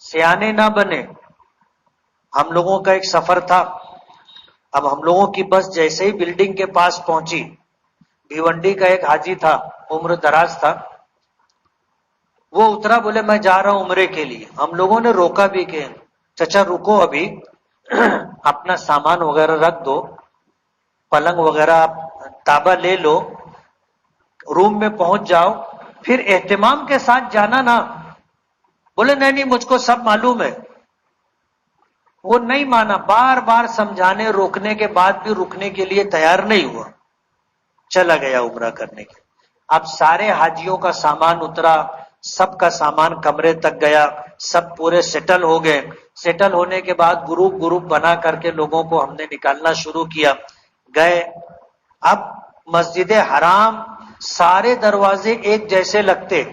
سیانے نہ بنے. ہم لوگوں کا ایک سفر تھا، اب ہم لوگوں کی بس جیسے ہی بلڈنگ کے پاس پہنچی، بھیونڈی کا ایک حاجی تھا، عمر دراز تھا، وہ اترا، بولے میں جا رہا ہوں عمرے کے لیے. ہم لوگوں نے روکا بھی کہ چچا رکو، ابھی اپنا سامان وغیرہ رکھ دو، پلنگ وغیرہ تابا لے لو، روم میں پہنچ جاؤ، پھر اہتمام کے ساتھ جانا نا. بولے نہیں نہیں مجھ کو سب معلوم ہے. وہ نہیں مانا، بار بار سمجھانے روکنے کے بعد بھی رکنے کے لیے تیار نہیں ہوا، چلا گیا عمرہ کرنے کے. اب سارے حاجیوں کا سامان اترا، سب کا سامان کمرے تک گیا، سب پورے سیٹل ہو گئے. سیٹل ہونے کے بعد گروپ بنا کر کے لوگوں کو ہم نے نکالنا شروع کیا. گئے، اب مسجد حرام سارے دروازے ایک جیسے لگتے،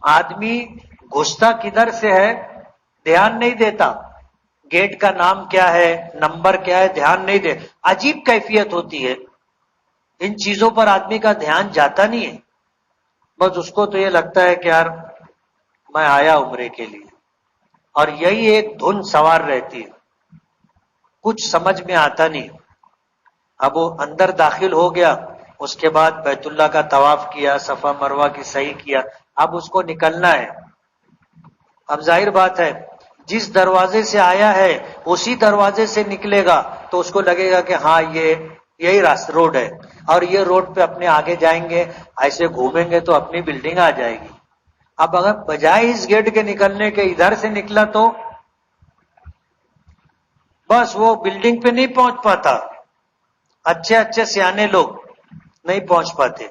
آدمی گھستا کدھر سے ہے دھیان نہیں دیتا، گیٹ کا نام کیا ہے، نمبر کیا ہے، دھیان نہیں دے. عجیب کیفیت ہوتی ہے، ان چیزوں پر آدمی کا دھیان جاتا نہیں ہے. بس اس کو تو یہ لگتا ہے کہ یار میں آیا عمرے کے لیے، اور یہی ایک دھن سوار رہتی ہے، کچھ سمجھ میں آتا نہیں. اب وہ اندر داخل ہو گیا، اس کے بعد بیت اللہ کا طواف کیا، صفا مروہ کی صحیح کیا. اب اس کو نکلنا ہے. اب ظاہر بات ہے جس دروازے سے آیا ہے اسی دروازے سے نکلے گا تو اس کو لگے گا کہ ہاں یہی راستہ روڈ ہے، اور یہ روڈ پہ اپنے آگے جائیں گے، ایسے گھومیں گے تو اپنی بلڈنگ آ جائے گی. اب اگر بجائے اس گیٹ کے نکلنے کے ادھر سے نکلا تو بس وہ بلڈنگ پہ نہیں پہنچ پاتا. اچھے سیانے لوگ نہیں پہنچ پاتے.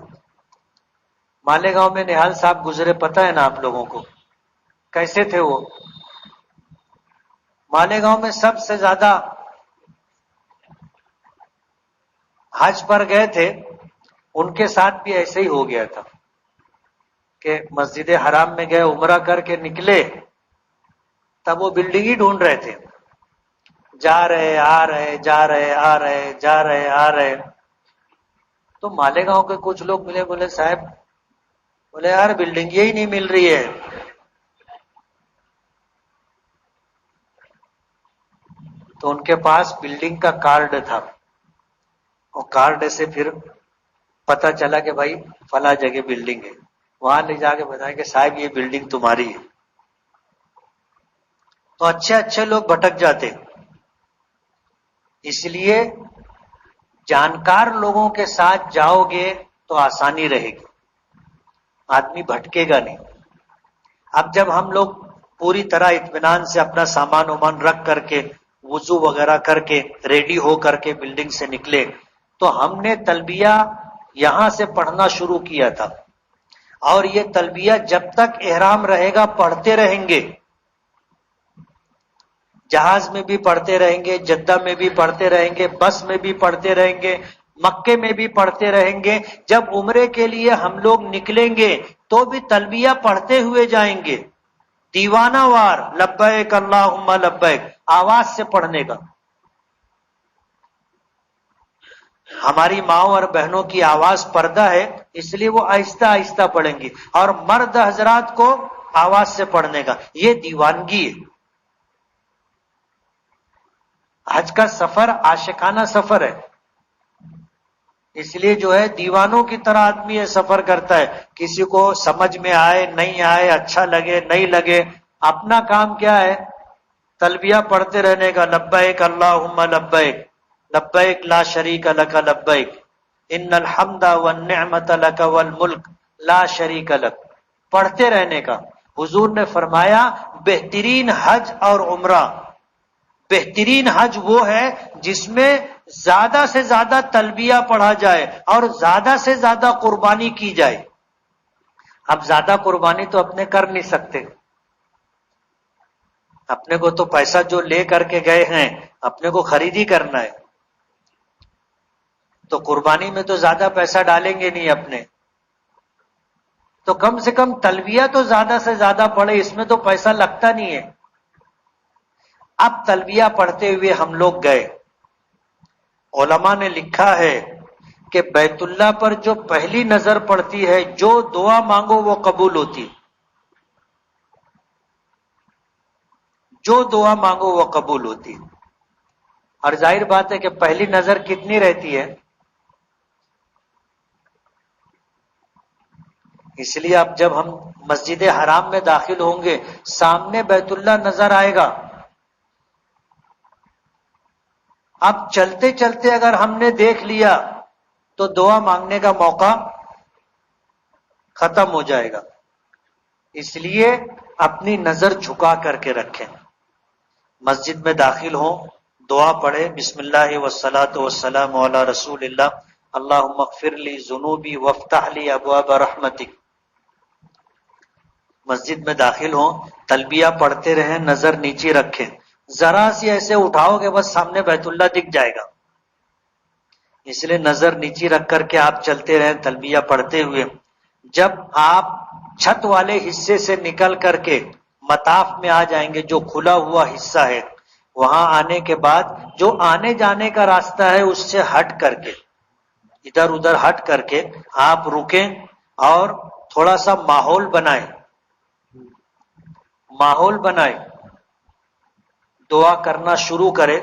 مالیگاؤں میں نہال صاحب گزرے، پتہ ہے نا آپ لوگوں کو کیسے تھے وہ. مالیگاؤں میں سب سے زیادہ حج پر گئے تھے، ان کے ساتھ بھی ایسے ہی ہو گیا تھا کہ مسجد حرام میں گئے، عمرہ کر کے نکلے، تب وہ بلڈنگ ہی ڈھونڈ رہے تھے، جا رہے آ رہے جا رہے آ رہے جا رہے آ رہے. تو مالیگاؤں کے کچھ لوگ ملے، بولے صاحب، بولے یار بلڈنگ یہی نہیں مل رہی ہے. تو ان کے پاس بلڈنگ کا کارڈ تھا، اور کارڈ سے پھر پتا چلا کہ بھائی فلاں جگہ بلڈنگ ہے. وہاں لے جا کے بتایا کہ صاحب یہ بلڈنگ تمہاری ہے. تو اچھے لوگ بھٹک جاتے. اس لیے جانکار لوگوں کے ساتھ جاؤ گے تو آسانی رہے گی، آدمی بھٹکے گا نہیں. اب جب ہم لوگ پوری طرح اطمینان سے اپنا سامان وامان رکھ کر کے، وضو وغیرہ کر کے، ریڈی ہو کر کے بلڈنگ سے نکلے، تو ہم نے تلبیہ یہاں سے پڑھنا شروع کیا تھا، اور یہ تلبیہ جب تک احرام رہے گا پڑھتے رہیں گے. جہاز میں بھی پڑھتے رہیں گے، جدہ میں بھی پڑھتے رہیں گے، بس میں بھی پڑھتے رہیں گے، مکے میں بھی پڑھتے رہیں گے. جب عمرے کے لیے ہم لوگ نکلیں گے تو بھی تلبیہ پڑھتے ہوئے جائیں گے، دیوانہ وار، لبیک اللہم لبیک، آواز سے پڑھنے کا. ہماری ماؤں اور بہنوں کی آواز پردہ ہے، اس لیے وہ آہستہ آہستہ پڑھیں گی، اور مرد حضرات کو آواز سے پڑھنے کا. یہ دیوانگی ہے. حج کا سفر عاشقانہ سفر ہے، اس لیے جو ہے دیوانوں کی طرح آدمی یہ سفر کرتا ہے. کسی کو سمجھ میں آئے نہیں آئے، اچھا لگے نہیں لگے، اپنا کام کیا ہے، تلبیہ پڑھتے رہنے کا. لبیک اللہم لبیک، لبیک لا شریک لک لبیک، ان الحمد والنعمت لک والملک لا شریک لک، پڑھتے رہنے کا. حضور نے فرمایا بہترین حج اور عمرہ بہترین حج وہ ہے جس میں زیادہ سے زیادہ تلبیہ پڑھا جائے اور زیادہ سے زیادہ قربانی کی جائے. اب زیادہ قربانی تو اپنے کر نہیں سکتے، اپنے کو تو پیسہ جو لے کر کے گئے ہیں اپنے کو خریدی کرنا ہے، تو قربانی میں تو زیادہ پیسہ ڈالیں گے نہیں اپنے، تو کم سے کم تلبیہ تو زیادہ سے زیادہ پڑھے، اس میں تو پیسہ لگتا نہیں ہے. اب تلبیہ پڑھتے ہوئے ہم لوگ گئے. علماء نے لکھا ہے کہ بیت اللہ پر جو پہلی نظر پڑتی ہے، جو دعا مانگو وہ قبول ہوتی، جو دعا مانگو وہ قبول ہوتی. اور ظاہر بات ہے کہ پہلی نظر کتنی رہتی ہے، اس لیے اب جب ہم مسجد حرام میں داخل ہوں گے سامنے بیت اللہ نظر آئے گا. اب چلتے چلتے اگر ہم نے دیکھ لیا تو دعا مانگنے کا موقع ختم ہو جائے گا. اس لیے اپنی نظر جھکا کر کے رکھیں. مسجد میں داخل ہوں دعا پڑھے، بسم اللہ والصلاۃ والسلام علی رسول اللہ، اللہم اغفر لی ذنوبی وافتح لی ابواب رحمتک. مسجد میں داخل ہوں تلبیہ پڑھتے رہیں، نظر نیچے رکھیں. ذرا سی ایسے اٹھاؤ گے بس سامنے بیت اللہ دکھ جائے گا، اس لیے نظر نیچے رکھ کر کے آپ چلتے رہیں تلبیہ پڑھتے ہوئے. جب آپ چھت والے حصے سے نکل کر کے مطاف میں آ جائیں گے، جو کھلا ہوا حصہ ہے، وہاں آنے کے بعد جو آنے جانے کا راستہ ہے اس سے ہٹ کر کے، ادھر ادھر ہٹ کر کے آپ رکیں اور تھوڑا سا ماحول بنائیں، ماحول بنائیں، دعا کرنا شروع کرے.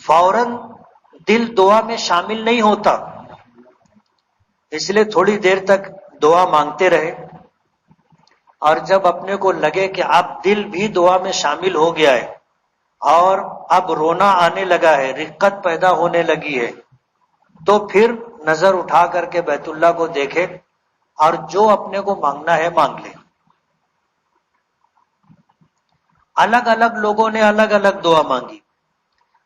فوراً دل دعا میں شامل نہیں ہوتا، اس لیے تھوڑی دیر تک دعا مانگتے رہے، اور جب اپنے کو لگے کہ اب دل بھی دعا میں شامل ہو گیا ہے اور اب رونا آنے لگا ہے، رقت پیدا ہونے لگی ہے، تو پھر نظر اٹھا کر کے بیت اللہ کو دیکھے اور جو اپنے کو مانگنا ہے مانگ لے. الگ الگ لوگوں نے الگ الگ دعا مانگی.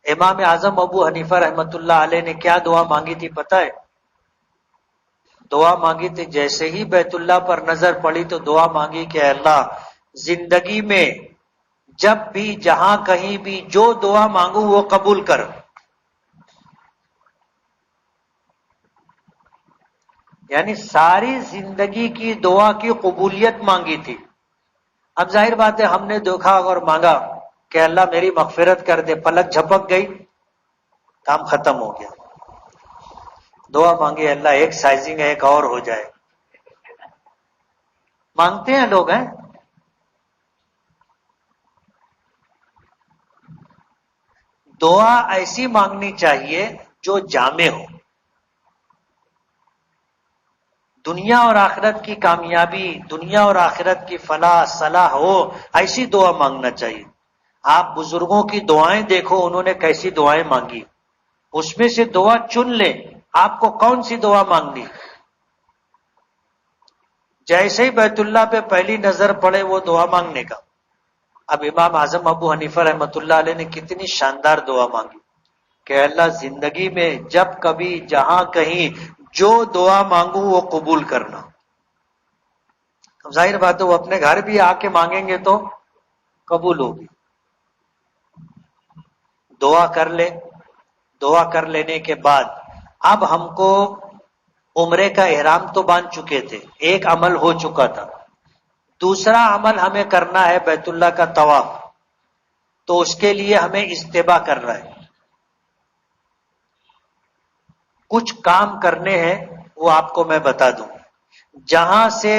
امام اعظم ابو حنیفہ رحمۃ اللہ علیہ نے کیا دعا مانگی تھی پتہ ہے؟ دعا مانگی تھی جیسے ہی بیت اللہ پر نظر پڑی تو دعا مانگی کہ اے اللہ زندگی میں جب بھی جہاں کہیں بھی جو دعا مانگوں وہ قبول کر. یعنی ساری زندگی کی دعا کی قبولیت مانگی تھی. اب ظاہر بات ہے ہم نے دیکھا اور مانگا کہ اللہ میری مغفرت کر دے، پلک جھپک گئی، کام ختم ہو گیا. دعا مانگے اللہ ایک سائزنگ ایک اور ہو جائے. مانگتے ہیں لوگ ہیں. دعا ایسی مانگنی چاہیے جو جامع ہو، دنیا اور آخرت کی کامیابی، دنیا اور آخرت کی فلاح صلاح ہو، ایسی دعا مانگنا چاہیے. آپ بزرگوں کی دعائیں دیکھو انہوں نے کیسی دعائیں مانگی، اس میں سے دعا چن لیں آپ کو کون سی دعا مانگنی. جیسے ہی بیت اللہ پہ پہلی نظر پڑے وہ دعا مانگنے کا. اب امام اعظم ابو حنیفہ رحمۃ اللہ علیہ نے کتنی شاندار دعا مانگی کہ اللہ زندگی میں جب کبھی جہاں کہیں جو دعا مانگوں وہ قبول کرنا. اب ظاہر بات ہے وہ اپنے گھر بھی آ کے مانگیں گے تو قبول ہوگی. دعا کر لے. دعا کر لینے کے بعد اب ہم کو عمرے کا احرام تو باندھ چکے تھے، ایک عمل ہو چکا تھا. دوسرا عمل ہمیں کرنا ہے بیت اللہ کا طواف، تو اس کے لیے ہمیں اجتباء کرنا ہے. کچھ کام کرنے ہیں وہ آپ کو میں بتا دوں. جہاں سے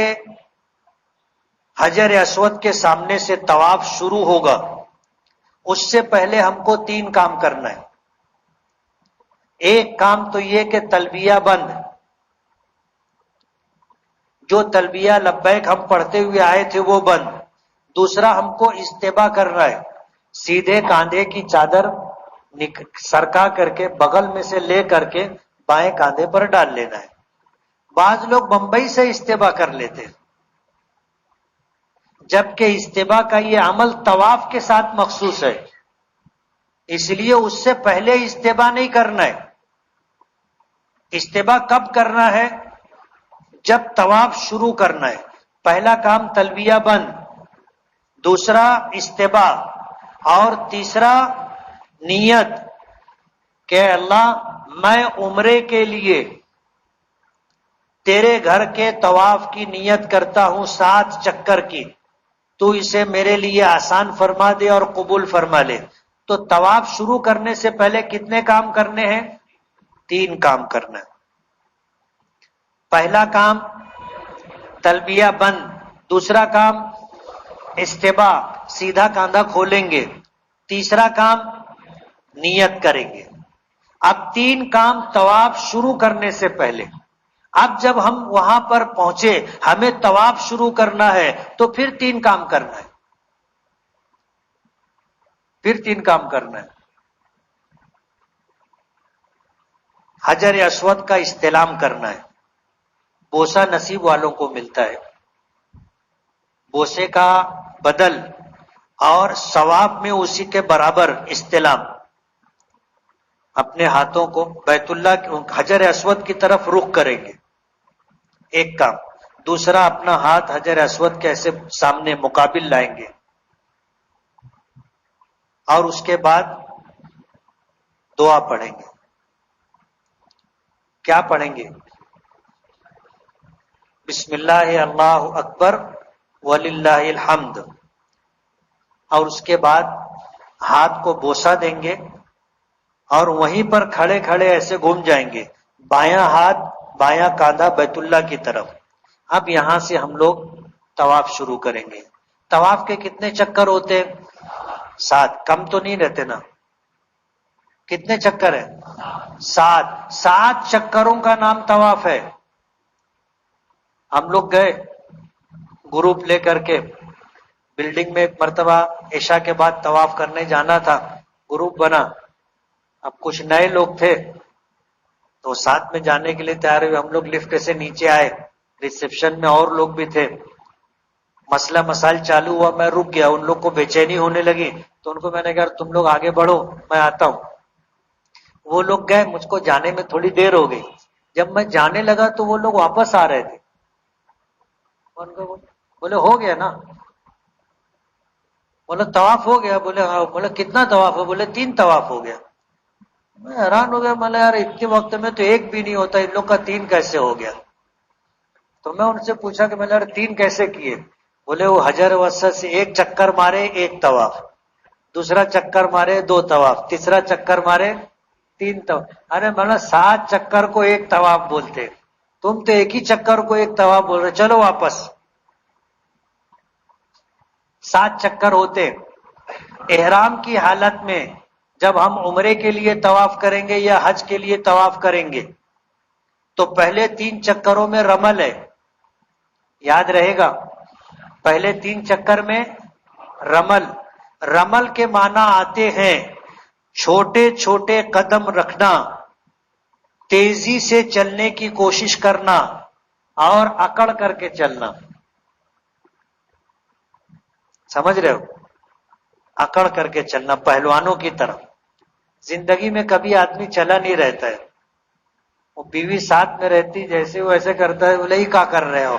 حجر اسود کے سامنے سے طواف شروع ہوگا اس سے پہلے ہم کو 3 کام کرنا ہے. ایک کام تو یہ کہ تلبیہ بند، جو تلبیہ لبیک ہم پڑھتے ہوئے آئے تھے وہ بند. دوسرا ہم کو اجتباء کرنا ہے، سیدھے کاندھے کی چادر سرکا کر کے بغل میں سے لے کر کے بائیں کاندھے پر ڈال لینا ہے. بعض لوگ بمبئی سے اجتباء کر لیتے ہیں، جبکہ اجتباء کا یہ عمل طواف کے ساتھ مخصوص ہے. اس لیے اس سے پہلے استباء نہیں کرنا ہے. استباء کب کرنا ہے؟ جب طواف شروع کرنا ہے. پہلا کام تلبیہ بند، دوسرا استباء، اور تیسرا نیت کہ اللہ میں عمرے کے لیے تیرے گھر کے طواف کی نیت کرتا ہوں 7 چکر کی، تو اسے میرے لیے آسان فرما دے اور قبول فرما لے. تو طواف شروع کرنے سے پہلے کتنے کام کرنے ہیں؟ 3 کام کرنا ہے. پہلا کام تلبیہ بند، دوسرا کام استباء سیدھا کاندھا کھولیں گے، تیسرا کام نیت کریں گے. اب 3 کام طواف شروع کرنے سے پہلے. اب جب ہم وہاں پر پہنچے، ہمیں طواف شروع کرنا ہے، تو پھر 3 کام کرنا ہے. پھر 3 کام کرنا ہے. حجر اسود کا استلام کرنا ہے. بوسہ نصیب والوں کو ملتا ہے. بوسے کا بدل اور ثواب میں اسی کے برابر استلام. اپنے ہاتھوں کو بیت اللہ حجر اسود کی طرف رخ کریں گے، ایک کام. دوسرا اپنا ہاتھ حجر اسود کے ایسے سامنے مقابل لائیں گے، اور اس کے بعد دعا پڑھیں گے. کیا پڑھیں گے؟ بسم اللہ اللہ اکبر وللہ الحمد. اور اس کے بعد ہاتھ کو بوسہ دیں گے، اور وہیں پر کھڑے کھڑے ایسے گھوم جائیں گے، بایاں ہاتھ بایاں کاندھا بیت اللہ کی طرف. اب یہاں سے ہم لوگ طواف شروع کریں گے. طواف کے کتنے چکر ہوتے؟ 7. کم تو نہیں رہتے نا؟ کتنے چکر ہیں؟ 7. 7 چکروں کا نام طواف ہے. ہم لوگ گئے گروپ لے کر کے بلڈنگ میں، ایک مرتبہ عشاء کے بعد طواف کرنے جانا تھا. گروپ بنا، اب کچھ نئے لوگ تھے تو ساتھ میں جانے کے لیے تیار ہوئے. ہم لوگ لفٹ سے نیچے آئے، ریسیپشن میں اور لوگ بھی تھے. مسئلہ مسائل چالو ہوا، میں رک گیا. ان لوگ کو بے چینی ہونے لگی، تو ان کو میں نے کہا تم لوگ آگے بڑھو، میں آتا ہوں. وہ لوگ گئے، مجھ کو جانے میں تھوڑی دیر ہو گئی. جب میں جانے لگا تو وہ لوگ واپس آ رہے تھے. بولے ہو گیا نا؟ بولے طواف ہو گیا؟ بولے ہاں. بولے کتنا طواف ہو؟ بولے 3 طواف ہو گیا. میں حیران ہو گیا، میں یار اتنے وقت میں تو 1 بھی نہیں ہوتا، ان لوگ کا 3 کیسے ہو گیا؟ تو میں ان سے پوچھا کہ میں نے 3 کیسے کیے؟ بولے وہ حجر اسود سے 1 چکر مارے 1 طواف، دوسرا چکر مارے 2 طواف، تیسرا چکر مارے 3 طواف. ارے میں نے 7 چکر کو 1 طواف بولتے، تم تو 1 ہی چکر کو 1 طواف بول رہے. چلو واپس. 7 چکر ہوتے. احرام کی حالت میں جب ہم عمرے کے لیے طواف کریں گے یا حج کے لیے طواف کریں گے تو پہلے 3 چکروں میں رمل ہے، یاد رہے گا. پہلے 3 چکر میں رمل. رمل کے معنی آتے ہیں چھوٹے چھوٹے قدم رکھنا، تیزی سے چلنے کی کوشش کرنا، اور اکڑ کر کے چلنا. سمجھ رہے ہو؟ اکڑ کر کے چلنا، پہلوانوں کی طرح. زندگی میں کبھی آدمی چلا نہیں رہتا ہے. وہ بیوی ساتھ میں رہتی، جیسے وہ ایسے کرتا ہے، بولے ہی کیا کر رہے ہو.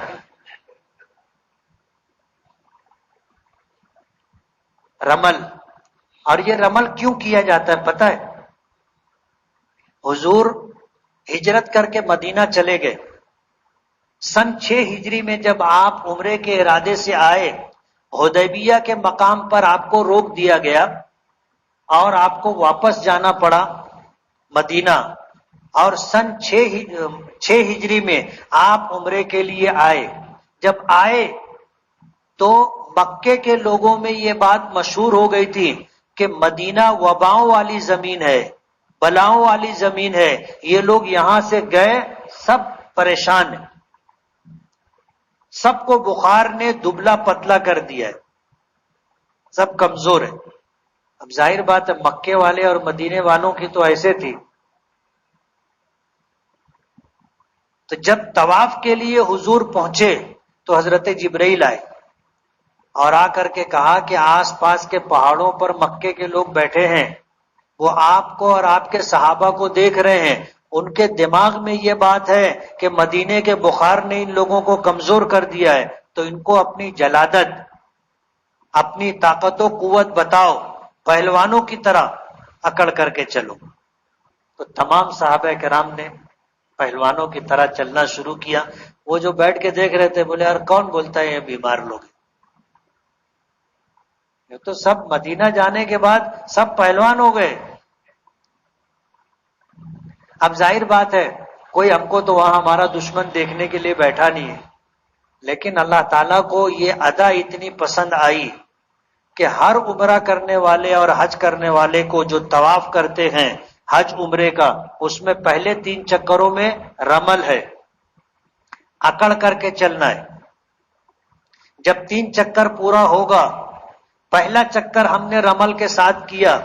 رمل. اور یہ رمل کیوں کیا جاتا ہے پتہ ہے؟ حضور ہجرت کر کے مدینہ چلے گئے. سن 6 ہجری میں جب آپ عمرے کے ارادے سے آئے، حدیبیہ کے مقام پر آپ کو روک دیا گیا اور آپ کو واپس جانا پڑا مدینہ. اور سن 6 ہجری میں آپ عمرے کے لیے آئے. جب آئے تو مکے کے لوگوں میں یہ بات مشہور ہو گئی تھی کہ مدینہ وباؤں والی زمین ہے، بلاؤں والی زمین ہے. یہ لوگ یہاں سے گئے سب پریشان ہیں، سب کو بخار نے دبلا پتلا کر دیا ہے، سب کمزور ہیں. اب ظاہر بات ہے مکے والے اور مدینے والوں کی تو ایسے تھی. تو جب طواف کے لیے حضور پہنچے تو حضرت جبرائیل آئے اور آ کر کے کہا کہ آس پاس کے پہاڑوں پر مکے کے لوگ بیٹھے ہیں، وہ آپ کو اور آپ کے صحابہ کو دیکھ رہے ہیں، ان کے دماغ میں یہ بات ہے کہ مدینے کے بخار نے ان لوگوں کو کمزور کر دیا ہے، تو ان کو اپنی جلادت، اپنی طاقت و قوت بتاؤ، پہلوانوں کی طرح اکڑ کر کے چلو۔ تو تمام صحابہ کرام نے پہلوانوں کی طرح چلنا شروع کیا۔ وہ جو بیٹھ کے دیکھ رہے تھے بولے یار کون بولتا ہے یہ بیمار لوگ، یہ تو سب مدینہ جانے کے بعد سب پہلوان ہو گئے۔ اب ظاہر بات ہے کوئی ہم کو تو وہاں ہمارا دشمن دیکھنے کے لیے بیٹھا نہیں ہے، لیکن اللہ تعالیٰ کو یہ ادا اتنی پسند آئی کہ ہر عمرہ کرنے والے اور حج کرنے والے کو جو طواف کرتے ہیں حج عمرے کا، اس میں پہلے 3 چکروں میں رمل ہے، اکڑ کر کے چلنا ہے۔ جب 3 چکر پورا ہوگا، پہلا چکر ہم نے رمل کے ساتھ کیا،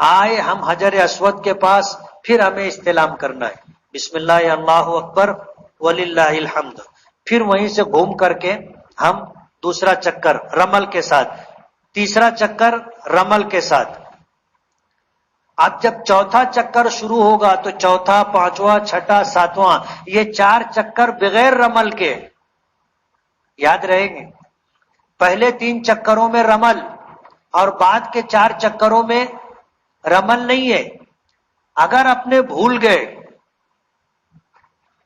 آئے ہم حجر اسود کے پاس، پھر ہمیں استلام کرنا ہے، بسم اللہ اللہ اکبر وللہ الحمد، پھر وہیں سے گھوم کر کے ہم دوسرا چکر رمل کے ساتھ، تیسرا چکر رمل کے ساتھ۔ اب جب چوتھا چکر شروع ہوگا تو چوتھا، پانچواں، چھٹا، ساتواں، یہ 4 چکر بغیر رمل کے یاد رہیں گے۔ پہلے 3 چکروں میں رمل اور بعد کے 4 چکروں میں رمل نہیں ہے۔ اگر اپنے بھول گئے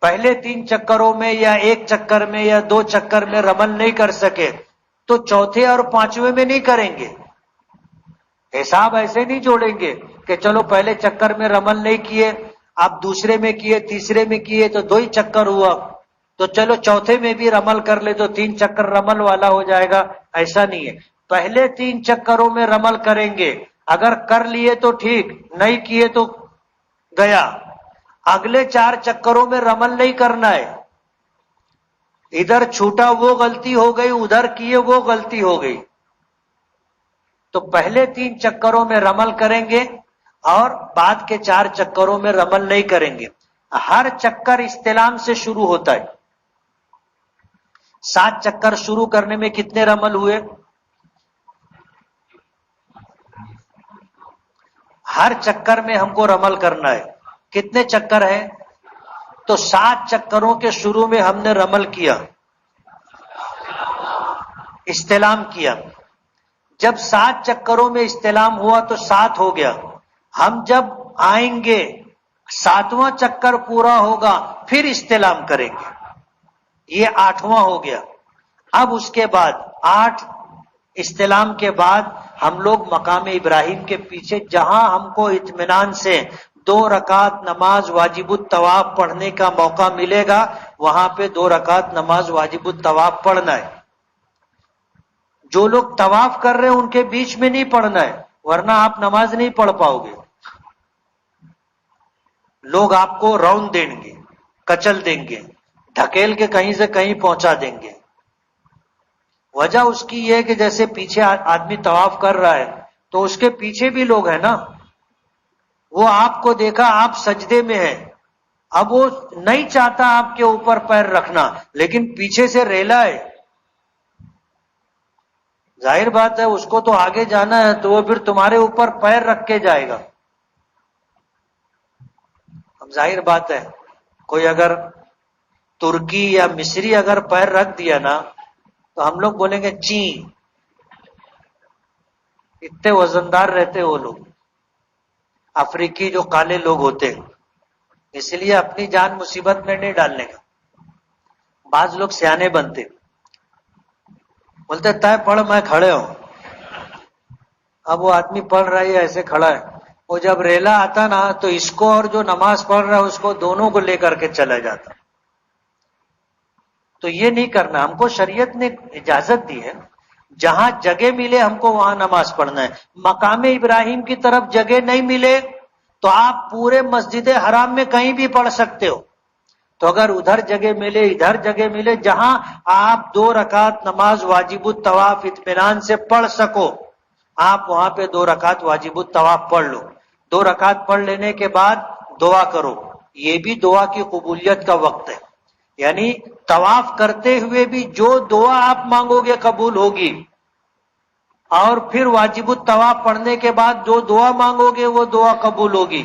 پہلے 3 چکروں میں یا 1 چکر میں یا 2 چکر میں رمل نہیں کر سکے تو چوتھے اور 5ویں میں نہیں کریں گے۔ حساب ایسے نہیں جوڑیں گے کہ چلو پہلے چکر میں رمل نہیں کیے، اب دوسرے میں کیے، تیسرے میں کیے تو 2 ہی چکر ہوا، تو چلو چوتھے میں بھی رمل کر لے تو 3 چکر رمل والا ہو جائے گا، ایسا نہیں ہے۔ پہلے 3 چکروں میں رمل کریں گے، اگر کر لیے تو ٹھیک، نہیں کیے تو گیا۔ اگلے 4 چکروں میں رمل نہیں کرنا ہے، ادھر چھوٹا وہ غلطی ہو گئی، ادھر کیے وہ غلطی ہو گئی، تو پہلے 3 چکروں میں رمل کریں گے اور بعد کے 4 چکروں میں رمل نہیں کریں گے۔ ہر چکر استلام سے شروع ہوتا ہے۔ 7 چکر شروع کرنے میں کتنے رمل ہوئے؟ ہر چکر میں ہم کو رمل کرنا ہے۔ کتنے چکر ہیں؟ تو 7 چکروں کے شروع میں ہم نے رمل کیا، استلام کیا۔ جب 7 چکروں میں استلام ہوا تو 7 ہو گیا۔ ہم جب آئیں گے 7واں چکر پورا ہوگا پھر استلام کریں گے، یہ 8واں ہو گیا۔ اب اس کے بعد 8 استلام کے بعد ہم لوگ مقام ابراہیم کے پیچھے جہاں ہم کو اطمینان سے 2 رکعت نماز واجب الطواف پڑھنے کا موقع ملے گا، وہاں پہ 2 رکعت نماز واجب الطواف پڑھنا ہے۔ جو لوگ طواف کر رہے ہیں ان کے بیچ میں نہیں پڑھنا ہے، ورنہ آپ نماز نہیں پڑھ پاؤ گے، لوگ آپ کو رون دیں گے، کچل دیں گے، ڈھکیل کے کہیں سے کہیں پہنچا دیں گے۔ وجہ اس کی یہ ہے کہ جیسے پیچھے آدمی طواف کر رہا ہے تو اس کے پیچھے بھی لوگ ہیں نا، وہ آپ کو دیکھا آپ سجدے میں ہیں، اب وہ نہیں چاہتا آپ کے اوپر پیر رکھنا، لیکن پیچھے سے ریلا ہے، ظاہر بات ہے اس کو تو آگے جانا ہے تو وہ پھر تمہارے اوپر پیر رکھ کے جائے گا۔ اب ظاہر بات ہے کوئی اگر ترکی یا مصری اگر پیر رکھ دیا نا تو ہم لوگ بولیں گے چین، اتنے وزندار رہتے وہ لوگ، افریقی جو کالے لوگ ہوتے ہیں، اس لیے اپنی جان مصیبت میں نہیں ڈالنے کا۔ بعض لوگ سیانے بنتے بولتے طے پڑھ میں کھڑے ہوں، اب وہ آدمی پڑھ رہا ہے ایسے کھڑا ہے، وہ جب ریلا آتا نا تو اس کو اور جو نماز پڑھ رہا ہے اس کو دونوں کو لے کر کے چلا جاتا۔ تو یہ نہیں کرنا، ہم کو شریعت نے اجازت دی ہے جہاں جگہ ملے ہم کو وہاں نماز پڑھنا ہے۔ مقام ابراہیم کی طرف جگہ نہیں ملے تو آپ پورے مسجد حرام میں کہیں بھی پڑھ سکتے ہو، تو اگر ادھر جگہ ملے ادھر جگہ ملے جہاں آپ 2 رکعت نماز واجب الطواف اطمینان سے پڑھ سکو، آپ وہاں پہ 2 رکعت واجب الطواف پڑھ لو۔ 2 رکعت پڑھ لینے کے بعد دعا کرو، یہ بھی دعا کی قبولیت کا وقت ہے، یعنی طواف کرتے ہوئے بھی جو دعا آپ مانگو گے قبول ہوگی، اور پھر واجب الطواف پڑھنے کے بعد جو دعا مانگو گے وہ دعا قبول ہوگی.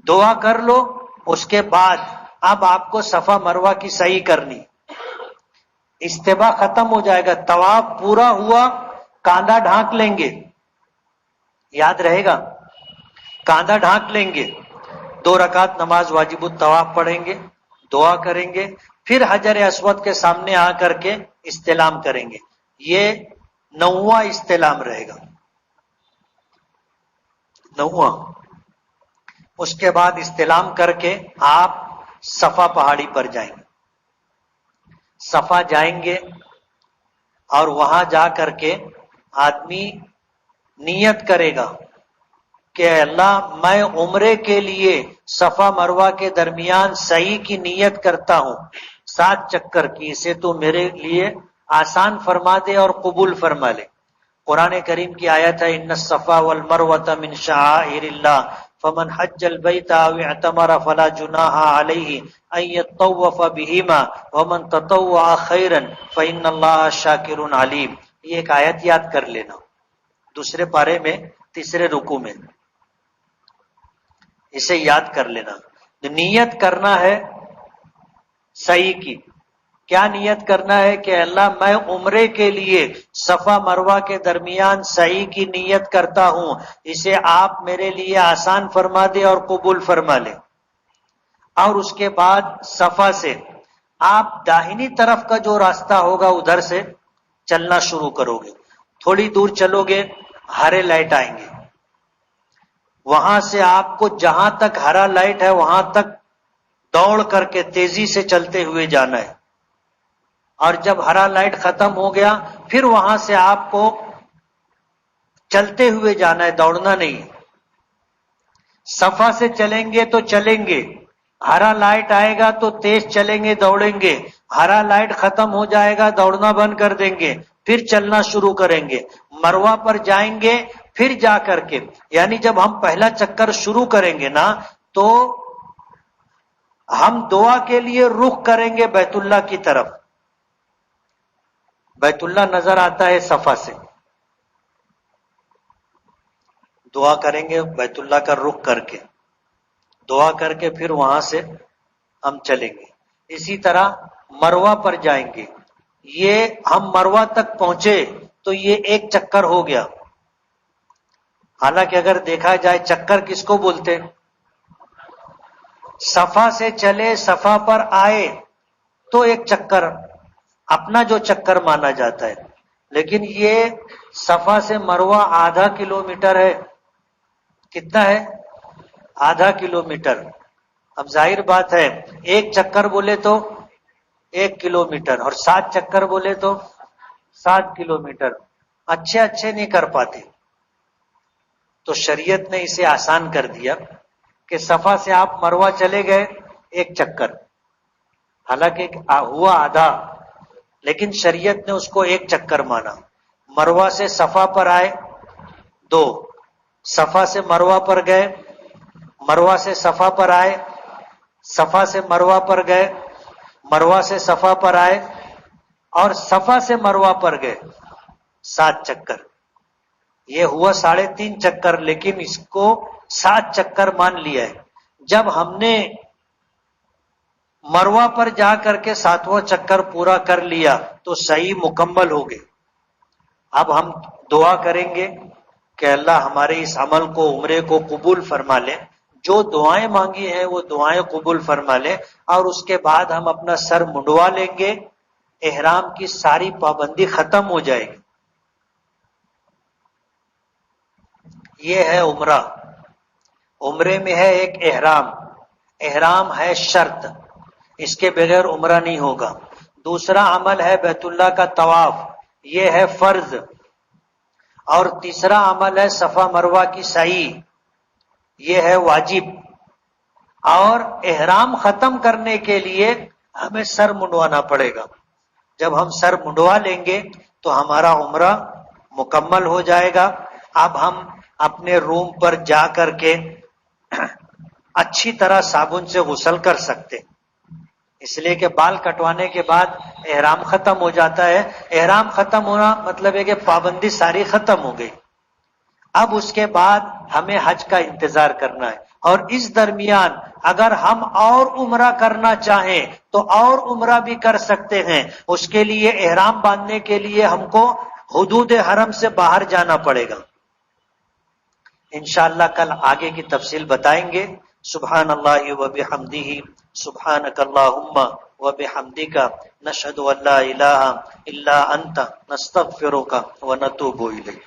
دعا کر لو، اس کے بعد اب آپ کو صفا مروہ کی سعی کرنی. استباء ختم ہو جائے گا، طواف پورا ہوا، کاندھا ڈھانک لیں گے، یاد رہے گا، کاندھا ڈھانک لیں گے، 2 رکعت نماز واجب الطواف پڑھیں گے، دعا کریں گے، پھر حجر اسود کے سامنے آ کر کے استلام کریں گے. یہ 9واں استلام رہے گا، 9واں. اس کے بعد استلام کر کے آپ صفا پہاڑی پر جائیں گے. صفا جائیں گے اور وہاں جا کر کے آدمی نیت کرے گا کہ اللہ میں عمرے کے لیے صفا مروہ کے درمیان سعی کی نیت کرتا ہوں 7 چکر کی، اسے تو میرے لیے آسان فرما دے اور قبول فرما لے. قرآن کریم کی آیت ہے ان الصفا والمروۃ من شعائر اللہ فمن حج البیت او اعتمر فلا جناح علیہ ان یطوف بہما ومن تطوع خیرا فان اللہ شاکر علیم. یہ ایک آیت یاد کر لینا، 2 پارے میں 3 رکوع میں، اسے یاد کر لینا. نیت کرنا ہے سعی کی. کیا نیت کرنا ہے کہ اللہ میں عمرے کے لیے صفا مروہ کے درمیان سعی کی نیت کرتا ہوں، اسے آپ میرے لیے آسان فرما دے اور قبول فرما لے. اور اس کے بعد صفا سے آپ داہنی طرف کا جو راستہ ہوگا ادھر سے چلنا شروع کرو گے. تھوڑی دور چلو گے، ہرے لائٹ آئیں گے، وہاں سے آپ کو جہاں تک ہرا لائٹ ہے وہاں تک دوڑ کر کے تیزی سے چلتے ہوئے جانا ہے. اور جب ہرا لائٹ ختم ہو گیا پھر وہاں سے آپ کو چلتے ہوئے جانا ہے، دوڑنا نہیں. صفا سے چلیں گے تو چلیں گے، ہرا لائٹ آئے گا تو تیز چلیں گے، دوڑیں گے، ہرا لائٹ ختم ہو جائے گا دوڑنا بند کر دیں گے، پھر چلنا شروع کریں گے. مروہ پر جائیں گے، پھر جا کر کے یعنی جب ہم پہلا چکر شروع کریں گے نا تو ہم دعا کے لیے رخ کریں گے بیت اللہ کی طرف. بیت اللہ نظر آتا ہے صفا سے، دعا کریں گے بیت اللہ کا رخ کر کے، دعا کر کے پھر وہاں سے ہم چلیں گے. اسی طرح مروہ پر جائیں گے. یہ ہم مروہ تک پہنچے تو یہ ایک چکر ہو گیا. حالانکہ اگر دیکھا جائے چکر کس کو بولتے؟ صفا سے چلے صفا پر آئے تو ایک چکر اپنا جو چکر مانا جاتا ہے. لیکن یہ صفا سے مروہ آدھا کلومیٹر ہے. کتنا ہے؟ آدھا کلومیٹر. اب ظاہر بات ہے ایک چکر بولے تو 1 کلومیٹر اور 7 چکر بولے تو 7 کلومیٹر. اچھے نہیں کر پاتے، تو شریعت نے اسے آسان کر دیا کہ صفا سے آپ مروہ چلے گئے 1 چکر، حالانکہ ہوا آدھا، لیکن شریعت نے اس کو 1 چکر مانا. مروہ سے صفا پر آئے 2، صفا سے مروہ پر گئے، مروہ سے صفا پر آئے، صفا سے مروہ پر گئے، مروہ سے صفا پر آئے اور صفا سے مروہ پر گئے. 7 چکر. یہ ہوا 3.5 چکر، لیکن اس کو 7 چکر مان لیا ہے. جب ہم نے مروہ پر جا کر کے 7واں چکر پورا کر لیا تو صحیح مکمل ہو گئے. اب ہم دعا کریں گے کہ اللہ ہمارے اس عمل کو، عمرے کو قبول فرما لے. جو دعائیں مانگی ہیں وہ دعائیں قبول فرما لے. اور اس کے بعد ہم اپنا سر منڈوا لیں گے، احرام کی ساری پابندی ختم ہو جائے گی. یہ ہے عمرہ. عمرے میں ہے ایک احرام، احرام ہے شرط، اس کے بغیر عمرہ نہیں ہوگا. دوسرا عمل ہے بیت اللہ کا طواف، یہ ہے فرض. اور تیسرا عمل ہے صفا مروہ کی سعی، یہ ہے واجب. اور احرام ختم کرنے کے لیے ہمیں سر منڈوانا پڑے گا. جب ہم سر منڈوا لیں گے تو ہمارا عمرہ مکمل ہو جائے گا. اب ہم اپنے روم پر جا کر کے اچھی طرح صابن سے غسل کر سکتے. اس لیے کہ بال کٹوانے کے بعد احرام ختم ہو جاتا ہے. احرام ختم ہونا مطلب ہے کہ پابندی ساری ختم ہو گئی. اب اس کے بعد ہمیں حج کا انتظار کرنا ہے، اور اس درمیان اگر ہم اور عمرہ کرنا چاہیں تو اور عمرہ بھی کر سکتے ہیں. اس کے لیے احرام باندھنے کے لیے ہم کو حدود حرم سے باہر جانا پڑے گا. انشاءاللہ کل آگے کی تفصیل بتائیں گے. سبحان اللہ و بحمدہ، سبحانک اللہم و بحمدک، نشہد ان لا الہ الا انت، نستغفرک و نتوب الیک.